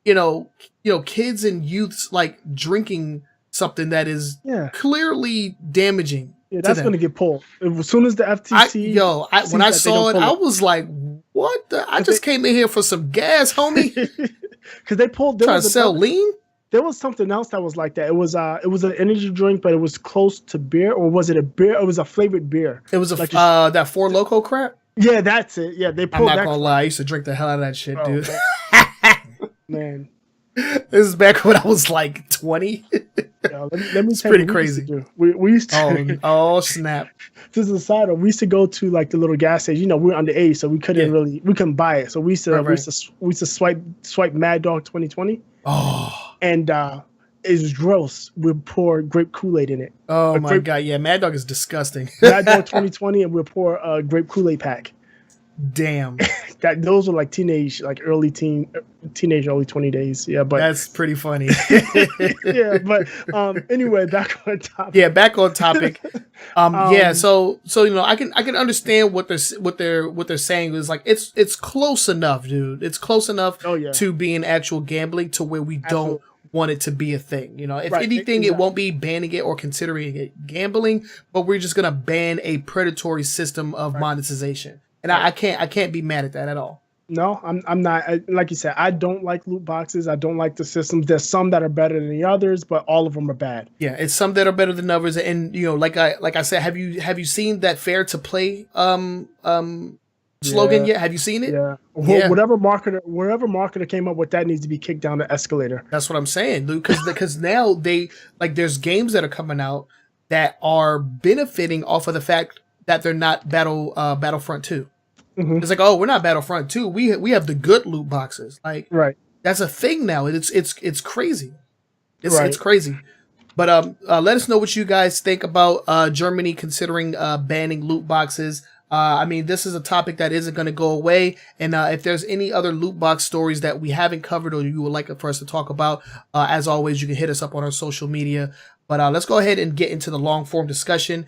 kids and youths like drinking something that is clearly damaging?
Yeah, that's going to get pulled. As soon as the FTC
when I saw it, I was like, what the? I just came in here for some gas, homie.
Because they pulled.
Trying to sell lean?
There was something else that was like that. It was an energy drink, but it was close to beer, or was it a beer? It was a flavored beer.
It was that Four Loko crap.
Yeah, that's it. Yeah, they pulled.
I'm not gonna lie, I used to drink the hell out of that shit, dude.
Man,
this is back when I was like 20.
Let me
it's pretty crazy.
We used to.
Oh snap!
This is a side note. We used to go to like the little gas station. We were underage, so we couldn't buy it. So we used to swipe Mad Dog 2020.
Oh,
and it was gross. We pour grape Kool-Aid in it.
Oh my god, yeah, Mad Dog is disgusting.
Mad Dog 2020, and we'll pour a grape Kool-Aid pack.
Damn,
those were like teenage, like early 20 days. Yeah, but
that's pretty funny.
Yeah, but anyway, back on topic.
Yeah, back on topic. Yeah, so I can understand what they're saying is like it's close enough, dude. It's close enough to being actual gambling to where we don't want it to be a thing. If anything, it won't be banning it or considering it gambling, but we're just gonna ban a predatory system of monetization. And I can't be mad at that at all.
No, I'm not. Like you said, I don't like loot boxes. I don't like the systems. There's some that are better than the others, but all of them are bad.
Yeah, it's some that are better than others. And like I said, have you seen that fair to play slogan yet? Have you seen it?
Yeah. Whatever marketer came up with that needs to be kicked down the escalator.
That's what I'm saying, dude. Because now there's games that are coming out that are benefiting off of the fact that they're not Battlefront 2. Mm-hmm. It's like, oh, we're not Battlefront 2. We have the good loot boxes. Like, that's a thing now. It's crazy. It's crazy. But let us know what you guys think about Germany considering banning loot boxes. I mean, this is a topic that isn't going to go away. And if there's any other loot box stories that we haven't covered or you would like for us to talk about, as always, you can hit us up on our social media. But let's go ahead and get into the long form discussion.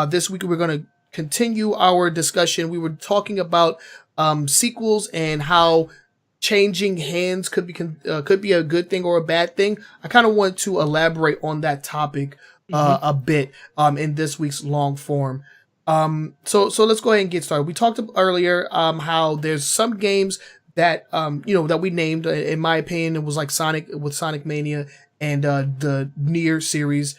This week, we're going to continue our discussion. We were talking about sequels and how changing hands could be a good thing or a bad thing. I kind of want to elaborate on that topic a bit in this week's long form. So let's go ahead and get started. We talked earlier how there's some games that that we named. In my opinion, it was like Sonic with Sonic Mania and the Nier series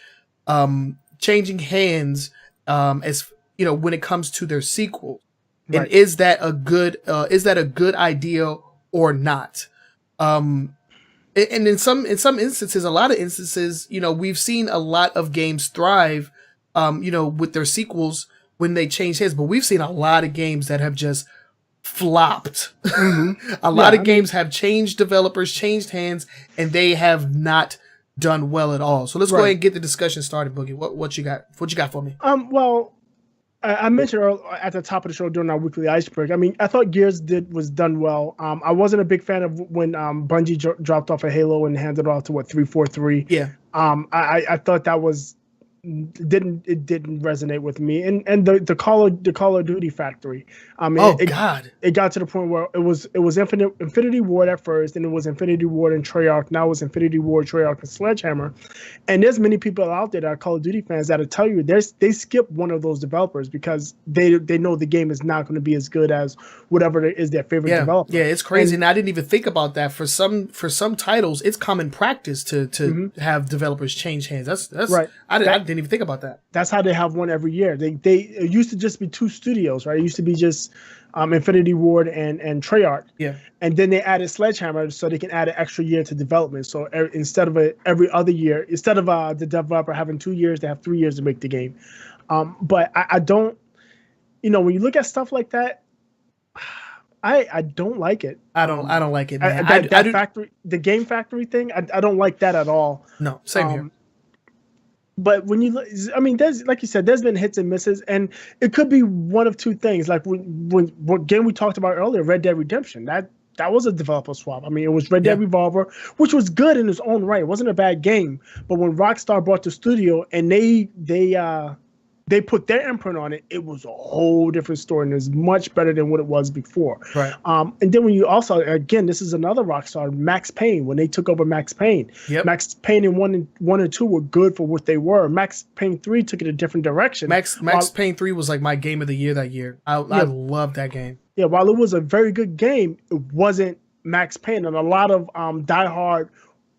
changing hands as when it comes to their sequel. Right. And is that a good idea or not? And in some instances, a lot of instances, we've seen a lot of games thrive, with their sequels when they change hands, but we've seen a lot of games that have just flopped. Mm-hmm. A lot of games have changed developers, changed hands, and they have not done well at all. So let's go ahead and get the discussion started, Boogie. What you got? What you got for me?
Well, I mentioned at the top of the show during our weekly icebreaker. I mean, I thought Gears was done well. I wasn't a big fan of when Bungie dropped off of Halo and handed it off to 343.
Yeah.
I thought that didn't resonate with me. And the Call of Duty factory. It got to the point where it was Infinity Ward at first, and it was Infinity Ward and Treyarch. Now it's Infinity Ward, Treyarch, and Sledgehammer. And there's many people out there that are Call of Duty fans that'll tell you they skip one of those developers because they know the game is not going to be as good as whatever is their favorite developer.
Yeah, it's crazy, and I didn't even think about that. For some titles, it's common practice to have developers change hands. That's right. I didn't even think about that.
That's how they have one every year. It used to just be two studios, right? It used to be just Infinity Ward and Treyarch.
Yeah.
And then they added Sledgehammer so they can add an extra year to development. So instead of every other year, instead of the developer having 2 years, they have 3 years to make the game. But I don't, when you look at stuff like that, I don't like it.
I don't like it, man.
The game factory thing, I don't like that at all.
No, same here.
But when you look, I mean, there's, like you said, there's been hits and misses, and it could be one of two things. Like what game we talked about earlier, Red Dead Redemption, that was a developer swap. I mean, it was Red Dead Revolver, which was good in its own right. It wasn't a bad game. But when Rockstar bought the studio and they put their imprint on it, it was a whole different story, and it's much better than what it was before.
Right.
And then when you also, again, this is another Rockstar, Max Payne, when they took over Max Payne.
Yep.
Max Payne in one and two were good for what they were. Max Payne 3 took it a different direction.
Max Payne 3 was like my game of the year that year. I loved that game.
Yeah, while it was a very good game, it wasn't Max Payne, and a lot of diehard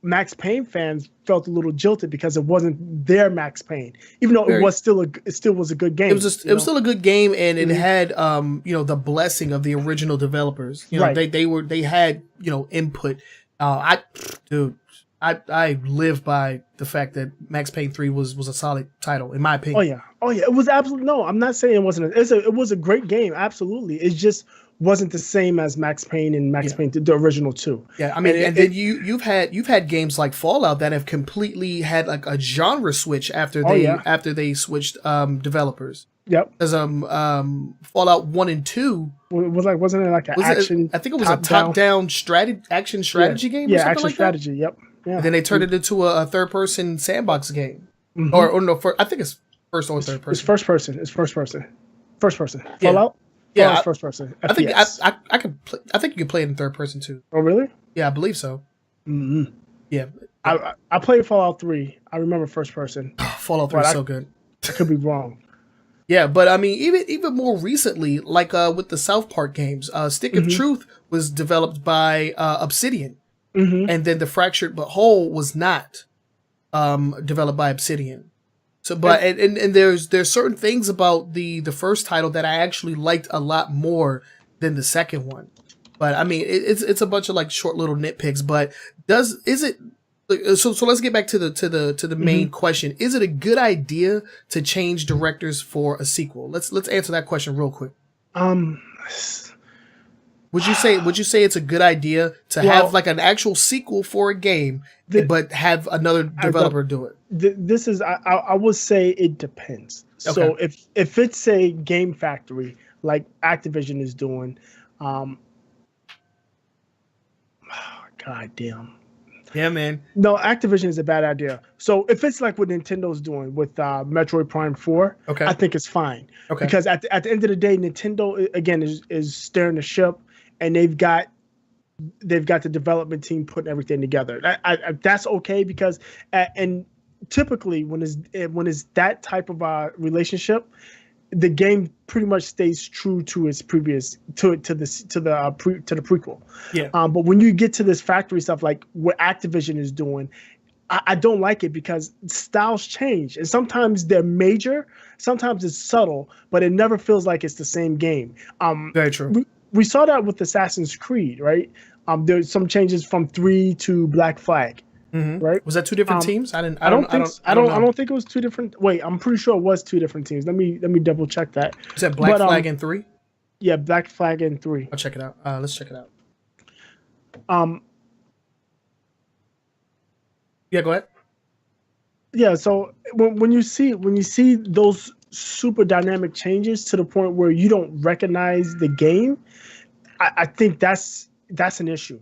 Max Payne fans felt a little jilted because it wasn't their Max Payne, even though it still was a good game.
It was still a good game, and it had the blessing of the original developers. They had input. I live by the fact that Max Payne 3 was a solid title in my opinion.
Oh yeah, it was absolutely no. I'm not saying it wasn't. It was a great game, absolutely. It just wasn't the same as Max Payne and Max Payne, the original 2.
Yeah, I mean, and then you've had games like Fallout that have completely had like a genre switch after they switched developers.
Yep.
Because Fallout 1 and 2
wasn't it like an action?
I think it was a top-down action strategy game.
Yeah,
or something
action
like
strategy.
That?
Yep. Yeah.
And then they turned it into a third-person sandbox game, or no, I think it's first or third person.
It's first person. First person.
Yeah.
Fallout.
Yeah,
first person.
I think I think you can play it in third person too.
Oh, really?
Yeah, I believe so.
Mm-hmm.
Yeah,
I played Fallout 3. I remember first person.
Fallout 3 is so good.
I could be wrong.
Yeah, but I mean, even more recently, like with the South Park games, Stick of Truth was developed by Obsidian, and then the Fractured But Whole was not developed by Obsidian. So, but and there's certain things about the first title that I actually liked a lot more than the second one. But I mean, it's a bunch of like short little nitpicks. But so let's get back to the main question. Is it a good idea to change directors for a sequel? Let's answer that question real quick. Would you say it's a good idea to have like an actual sequel for a game, but have another developer do it?
This is I would say it depends. Okay. So if it's a game factory like Activision is doing, God damn.
Yeah, man.
No, Activision is a bad idea. So if it's like what Nintendo's doing with Metroid Prime 4,
okay,
I think it's fine.
Okay.
Because at the end of the day, Nintendo again is steering the ship, and they've got the development team putting everything together. That's okay because and typically when it's that type of relationship, the game pretty much stays true to its previous to the prequel.
Yeah.
But when you get to this factory stuff, like what Activision is doing, I don't like it because styles change, and sometimes they're major, sometimes it's subtle, but it never feels like it's the same game.
Very true.
We saw that with Assassin's Creed, right? There's some changes from 3 to Black Flag.
Mm-hmm.
Right?
Was that 2 different teams?
I don't think it was 2 different. Wait, I'm pretty sure it was 2 different teams. Let me double check that.
Is that Black Flag and 3?
Yeah, Black Flag and 3.
I'll check it out. Let's check it out. Yeah, go ahead.
Yeah, so when you see those super dynamic changes to the point where you don't recognize the game, I think that's an issue.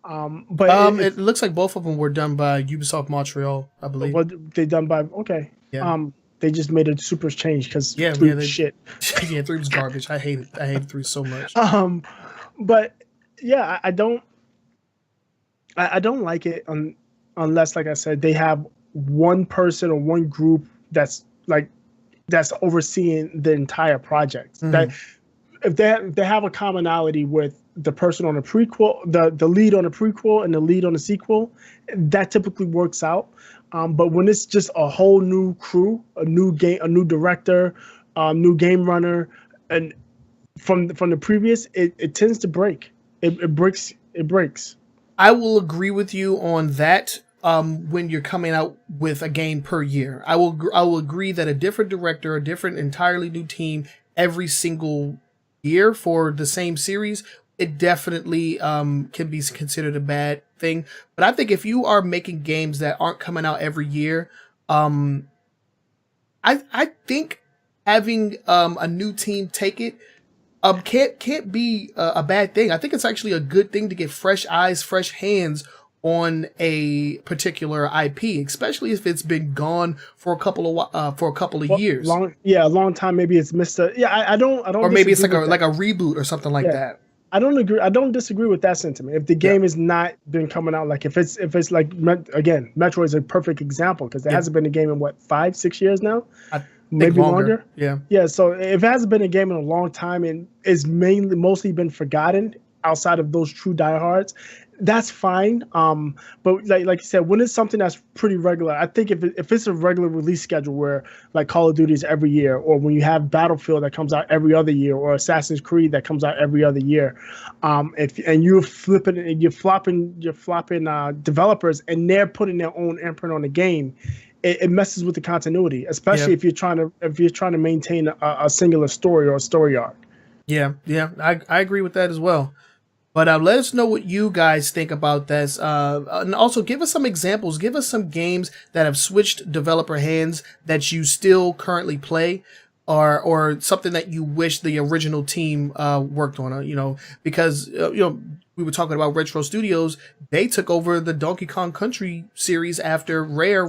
But
it looks like both of them were done by Ubisoft Montreal, I believe.
What they done by? Okay.
Yeah.
They just made a super change because shit.
Yeah, 3 was garbage. I hate 3 so much.
But yeah, I don't like it unless, like I said, they have one person or one group that's overseeing the entire project. Mm-hmm. That if they have a commonality with the person on the prequel, the lead on the prequel and the lead on the sequel, that typically works out. But when it's just a whole new crew, a new director, new game runner, and from the previous, it tends to break. It breaks.
I will agree with you on that. When you're coming out with a game per year, I will agree that a different director, a different entirely new team every single year for the same series, it definitely can be considered a bad thing. But I think if you are making games that aren't coming out every year, I think having a new team take it can't be a bad thing. I think it's actually a good thing to get fresh eyes, fresh hands on a particular IP, especially if it's been gone for a couple of years.
A long time. Maybe it's missed. I don't.
Or maybe it's like a reboot or something like that.
I don't agree. I don't disagree with that sentiment. If the game has not been coming out, like if it's like, again, Metroid is a perfect example because there hasn't been a game in 5-6 years now. Maybe longer. Yeah. So if it hasn't been a game in a long time and it's mostly been forgotten outside of those true diehards, that's fine. But like you said, when it's something that's pretty regular, I think if it's a regular release schedule where like Call of Duty is every year, or when you have Battlefield that comes out every other year, or Assassin's Creed that comes out every other year, and you're flopping developers and they're putting their own imprint on the game, it messes with the continuity, especially if you're trying to maintain a singular story or a story arc.
Yeah, I agree with that as well. But let us know what you guys think about this. And also give us some examples. Give us some games that have switched developer hands that you still currently play, or something that you wish the original team worked on. Because we were talking about Retro Studios. They took over the Donkey Kong Country series after Rare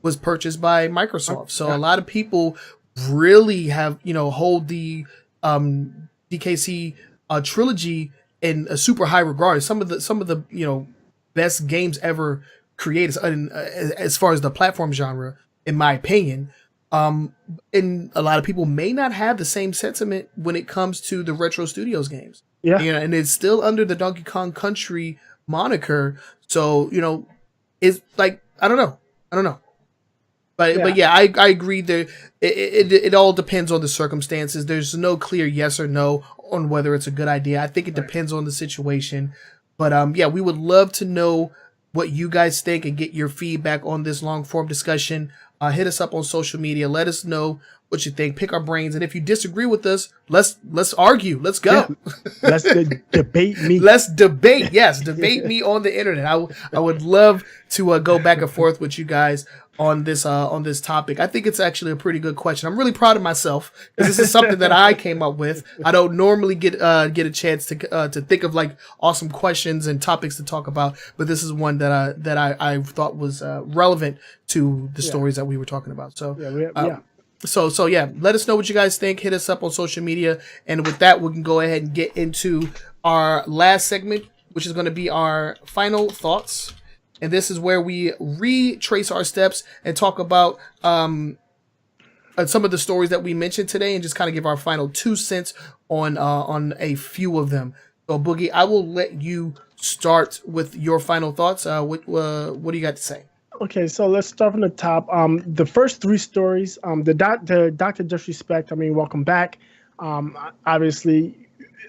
was purchased by Microsoft. So a lot of people really have hold the DKC trilogy in a super high regard. Some of the best games ever created as far as the platform genre, in my opinion. And a lot of people may not have the same sentiment when it comes to the Retro Studios games.
Yeah.
And it's still under the Donkey Kong Country moniker. So, it's like, I don't know. But yeah, I agree that it all depends on the circumstances. There's no clear yes or no on whether it's a good idea. I think it depends on the situation. But we would love to know what you guys think and get your feedback on this long form discussion. Hit us up on social media. Let us know what you think. Pick our brains. And if you disagree with us, let's argue. Let's go.
Let's debate me.
Let's debate. Yes, debate me on the internet. I would love to go back and forth with you guys on this topic. I think it's actually a pretty good question. I'm really proud of myself because this is something that I came up with. I don't normally get a chance to think of like awesome questions and topics to talk about, but this is one that I thought was relevant to the stories that we were talking about. So So let us know what you guys think. Hit us up on social media, and with that, we can go ahead and get into our last segment, which is going to be our final thoughts. And this is where we retrace our steps and talk about some of the stories that we mentioned today and just kind of give our final 2 cents on a few of them. So Boogie, I will let you start with your final thoughts. What do you got to say?
Okay, so let's start from the top. The first 3 stories, the Dr. Disrespect, I mean, welcome back. Obviously,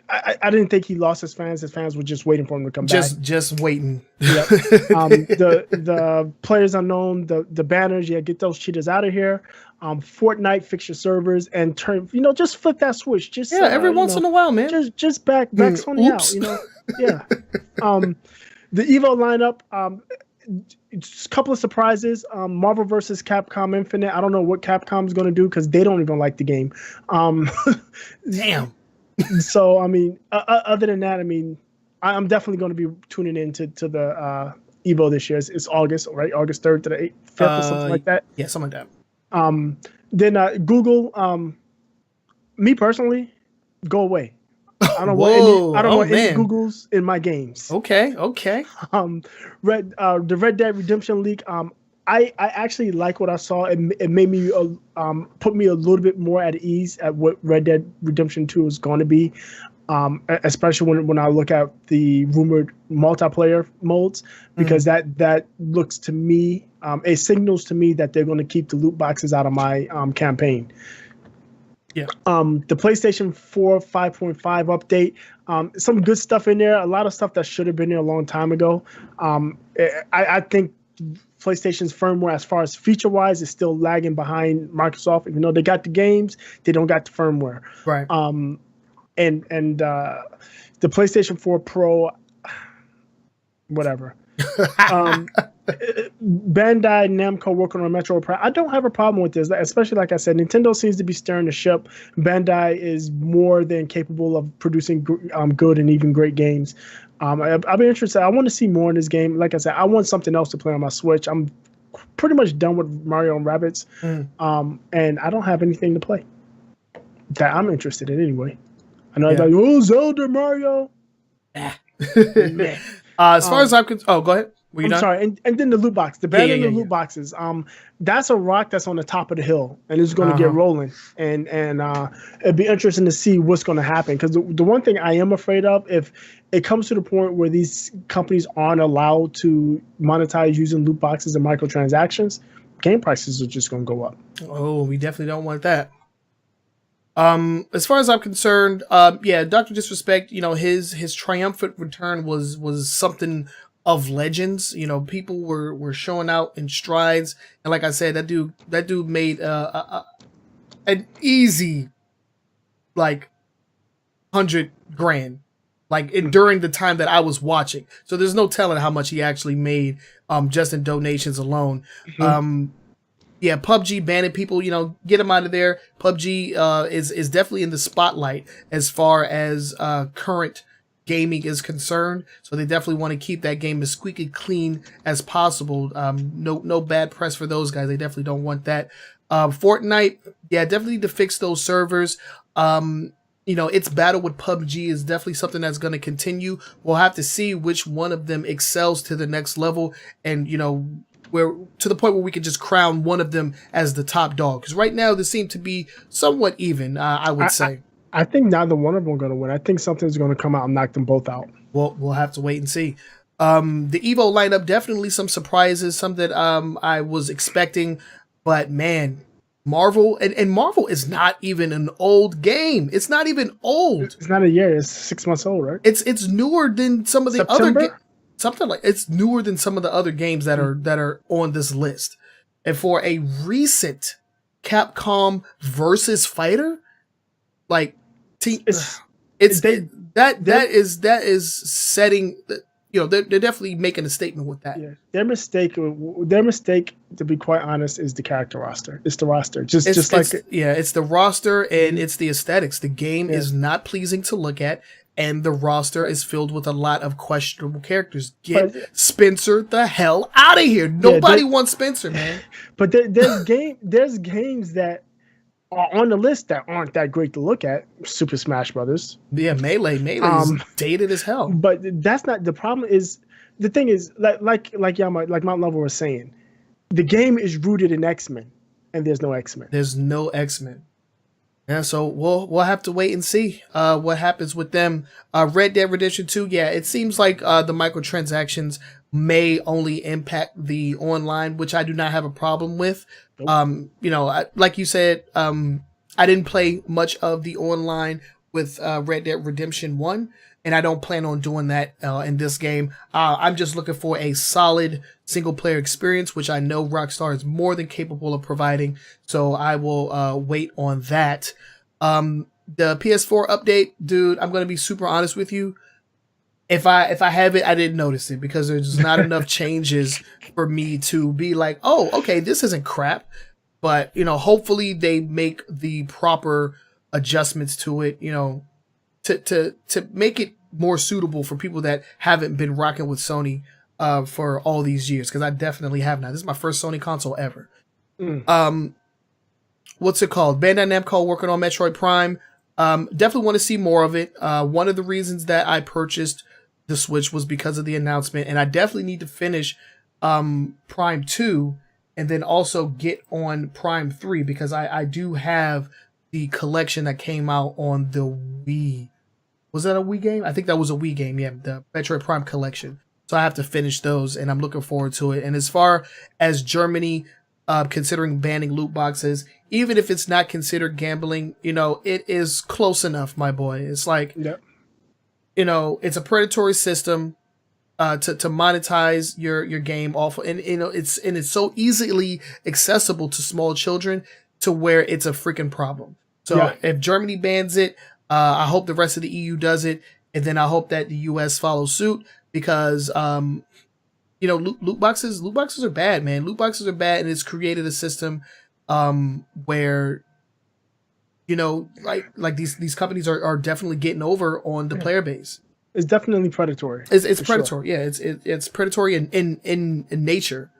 I didn't think he lost his fans. His fans were just waiting for him to come back.
Just waiting.
Yep. The Players Unknown, the banners, get those cheaters out of here. Fortnite, fix your servers and turn, just flip that switch. Just
every once in a while, man.
Just back Sony out. Yeah. The EVO lineup. Just a couple of surprises. Marvel versus Capcom Infinite. I don't know what Capcom's going to do because they don't even like the game.
Damn.
So, I mean, other than that, I mean, I'm definitely going to be tuning into the EVO this year. It's August, right? August 3rd to the 5th or something like that.
Yeah, something like that.
Then Google, me personally, go away. I don't want any Googles in my games.
Okay.
The Red Dead Redemption leak. I actually like what I saw. It made me put me a little bit more at ease at what Red Dead Redemption 2 is going to be, especially when I look at the rumored multiplayer modes, because that looks to me, it signals to me that they're going to keep the loot boxes out of my campaign.
Yeah.
The PlayStation 4 5.5 update, some good stuff in there. A lot of stuff that should have been there a long time ago. I think PlayStation's firmware, as far as feature-wise, is still lagging behind Microsoft. Even though they got the games, they don't got the firmware.
Right.
And the PlayStation 4 Pro, whatever. Bandai Namco working on Metroid Prime. I don't have a problem with this, especially like I said, Nintendo seems to be stirring the ship. Bandai is more than capable of producing good and even great games. I'll be interested. I want to see more in this game. Like I said, I want something else to play on my Switch. I'm pretty much done with Mario and Rabbids, and I don't have anything to play that I'm interested in anyway. I know everybody, Zelda, Mario.
As far as I'm concerned, go ahead.
I'm sorry, and then the loot box, the banner and the loot boxes. That's a rock that's on the top of the hill, and it's going to get rolling. And it'd be interesting to see what's going to happen. Because the one thing I am afraid of, if it comes to the point where these companies aren't allowed to monetize using loot boxes and microtransactions, game prices are just going to go up.
Oh, we definitely don't want that. As far as I'm concerned, Dr. Disrespect, his triumphant return was something of legends. People were showing out in strides, and like I said, that dude made an easy like $100,000 during the time that I was watching. So there's no telling how much he actually made just in donations alone. PUBG banning people, get them out of there. PUBG is definitely in the spotlight as far as current gaming is concerned. So they definitely want to keep that game as squeaky clean as possible. No bad press for those guys. They definitely don't want that. Fortnite, definitely need to fix those servers. Its battle with PUBG is definitely something that's going to continue. We'll have to see which one of them excels to the next level, and where to the point where we can just crown one of them as the top dog. Because right now, they seem to be somewhat even, I would say.
I think neither one of them are going to win. I think something's going to come out and knock them both out.
Well, we'll have to wait and see. The EVO lineup, definitely some surprises, some that I was expecting. But, man, Marvel, and Marvel is not even an old game. It's not even old.
It's not a year. It's 6 months old, right?
It's newer than some of the other something like it's newer than some of the other games that are on this list. And for a recent Capcom versus fighter, that is setting. They're definitely making a statement with that.
Yeah. Their mistake, to be quite honest, is the character roster. It's the roster. It's
the roster and it's the aesthetics. The game is not pleasing to look at. And the roster is filled with a lot of questionable characters. Get Spencer the hell out of here! Nobody wants Spencer, man.
But there's games that are on the list that aren't that great to look at. Super Smash Brothers.
Yeah, Melee is dated as hell.
But that's not the problem. The thing is like Mountlover was saying, the game is rooted in X-Men. And there's no X-Men.
There's no X-Men. Yeah, so we'll have to wait and see what happens with them. Red Dead Redemption 2, yeah, it seems like the microtransactions may only impact the online, which I do not have a problem with. Nope. Like you said, I didn't play much of the online with Red Dead Redemption 1, and I don't plan on doing that in this game. I'm just looking for a solid single-player experience, which I know Rockstar is more than capable of providing, so I will wait on that. The PS4 update, dude, I'm going to be super honest with you. If I have it, I didn't notice it because there's just not enough changes for me to be like, oh, okay, this isn't crap. But, hopefully they make the proper adjustments to it, to make it more suitable for people that haven't been rocking with Sony for all these years, because I definitely have not. This is my first Sony console ever. What's it called? Bandai Namco working on Metroid Prime. Definitely want to see more of it. One of the reasons that I purchased the Switch was because of the announcement, and I definitely need to finish Prime 2 and then also get on Prime 3, because I do have the collection that came out on the Wii. Was that a Wii game? I think that was a Wii game, yeah, the Metroid Prime collection. So I have to finish those, and I'm looking forward to it. And as far as Germany considering banning loot boxes, even if it's not considered gambling, it is close enough, my boy. It's like, it's a predatory system to monetize your game off, and it's so easily accessible to small children to where it's a freaking problem. So if Germany bans it, I hope the rest of the EU does it, and then I hope that the US follows suit, because loot boxes are bad, man. Loot boxes are bad, and it's created a system where like these companies are definitely getting over on the player base.
It's definitely predatory.
It's predatory. Sure. Yeah, it's predatory in nature.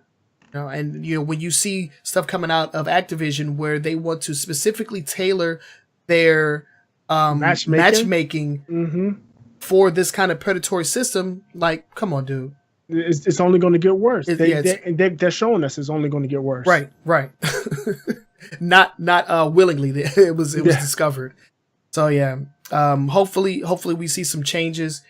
And when you see stuff coming out of Activision where they want to specifically tailor their matchmaking for this kind of predatory system, like, come on, dude.
It's only going to get worse. They're showing us it's only going to get worse.
Right. not willingly. It was discovered. So yeah. Hopefully we see some changes,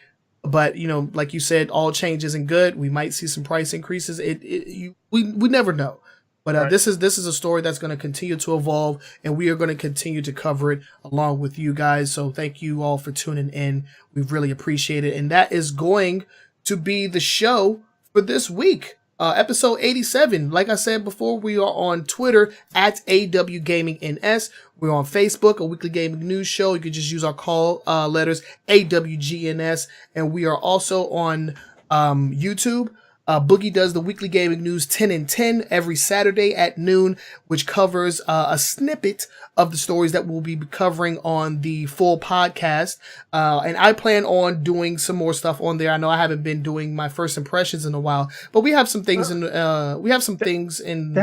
but like you said, all change isn't good. We might see some price increases. We never know. But right. This is a story that's going to continue to evolve, and we are going to continue to cover it along with you guys. So thank you all for tuning in. We really appreciate it. And that is going to be the show for this week. Episode 87. Like I said before, we are on Twitter at AWGamingNS. We're on Facebook, a weekly gaming news show. You can just use our call letters AWGNS. And we are also on YouTube. Boogie does the weekly gaming news 10 and 10 every Saturday at noon, which covers a snippet of the stories that we'll be covering on the full podcast. And I plan on doing some more stuff on there. I know I haven't been doing my first impressions in a while, but we have some things in. There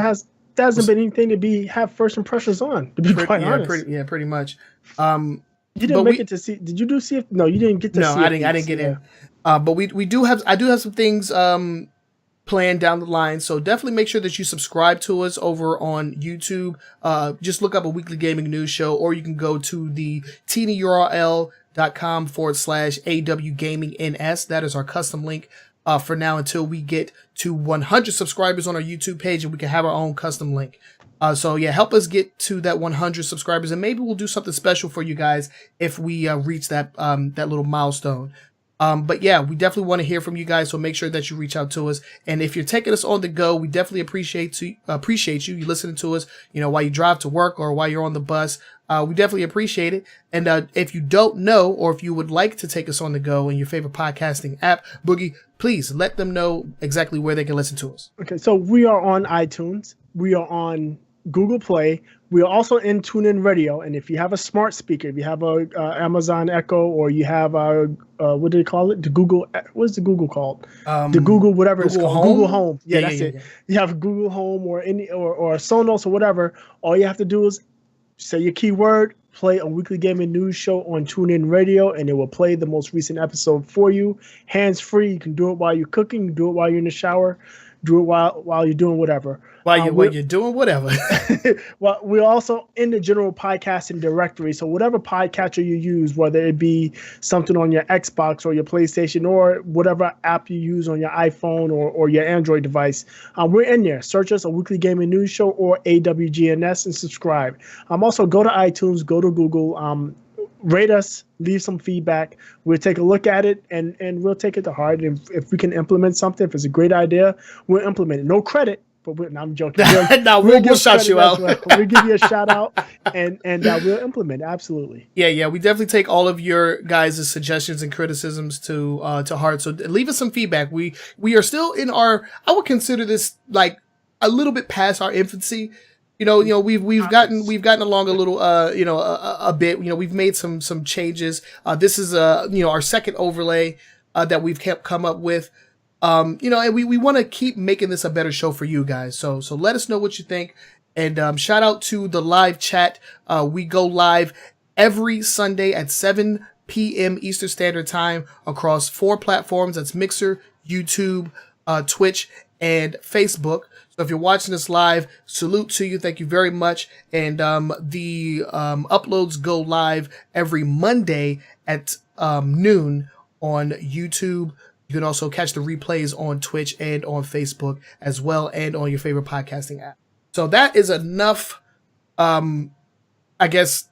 hasn't been anything to have first impressions on, to be quite honest.
Pretty much.
You didn't make it to see. Did you do see? No, you didn't get to see.
No, I didn't get in. But I do have some things planned down the line, so definitely make sure that you subscribe to us over on YouTube. Just look up a weekly gaming news show, or you can go to the tinyurl.com/awgamingnS. That is our custom link for now until we get to 100 subscribers on our YouTube page, and we can have our own custom link. So yeah, help us get to that 100 subscribers, and maybe we'll do something special for you guys if we reach that little milestone. But yeah, we definitely want to hear from you guys, so make sure that you reach out to us. And if you're taking us on the go, we definitely appreciate you listening to us, while you drive to work or while you're on the bus. We definitely appreciate it. And if you don't know, or if you would like to take us on the go in your favorite podcasting app, Boogie, please let them know exactly where they can listen to us.
Okay, so we are on iTunes. We are on Google Play. We are also in TuneIn Radio, and if you have a smart speaker, if you have a Amazon Echo, or you have a what do they call it? The Google. What's the Google called? The Google whatever Google it's called. Home? Google Home. Yeah, that's it. Yeah. You have Google Home or Sonos or whatever. All you have to do is say your keyword, play a weekly gaming news show on TuneIn Radio, and it will play the most recent episode for you, hands free. You can do it while you're cooking, you can do it while you're in the shower. Do it while you're doing whatever.
While you're doing whatever.
Well, we're also in the general podcasting directory. So whatever podcatcher you use, whether it be something on your Xbox or your PlayStation or whatever app you use on your iPhone or your Android device, we're in there. Search us, A Weekly Gaming News Show or AWGNS, and subscribe. Also go to iTunes, go to Google, rate us, leave some feedback. We'll take a look at it and we'll take it to heart. And if we can implement something, if it's a great idea, we'll implement it. No credit, but I'm joking.
We'll shout you out.
Well. We'll give you a shout out and we'll implement it. Absolutely.
Yeah. We definitely take all of your guys' suggestions and criticisms to heart. So leave us some feedback. We are still in I would consider this like a little bit past our infancy. You know, we've gotten along a little, a bit. You know, we've made some changes. This is our second overlay that we've come up with. And we want to keep making this a better show for you guys. So let us know what you think. And shout out to the live chat. We go live every Sunday at 7 p.m. Eastern Standard Time across 4 platforms. That's Mixer, YouTube, Twitch, and Facebook. So if you're watching this live, salute to you. Thank you very much. And the uploads go live every Monday at noon on YouTube. You can also catch the replays on Twitch and on Facebook as well, and on your favorite podcasting app. So that is enough, I guess,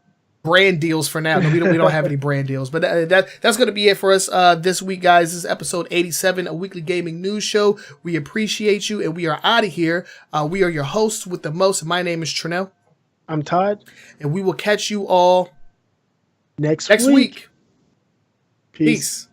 brand deals for now. No, we don't have any brand deals, but that's going to be it for us this week, guys. This is episode 87, A Weekly Gaming News Show. We appreciate you, and we are out of here. We are your hosts with the most. My name is Trenell.
I'm Todd.
And we will catch you all
next
week.
Peace.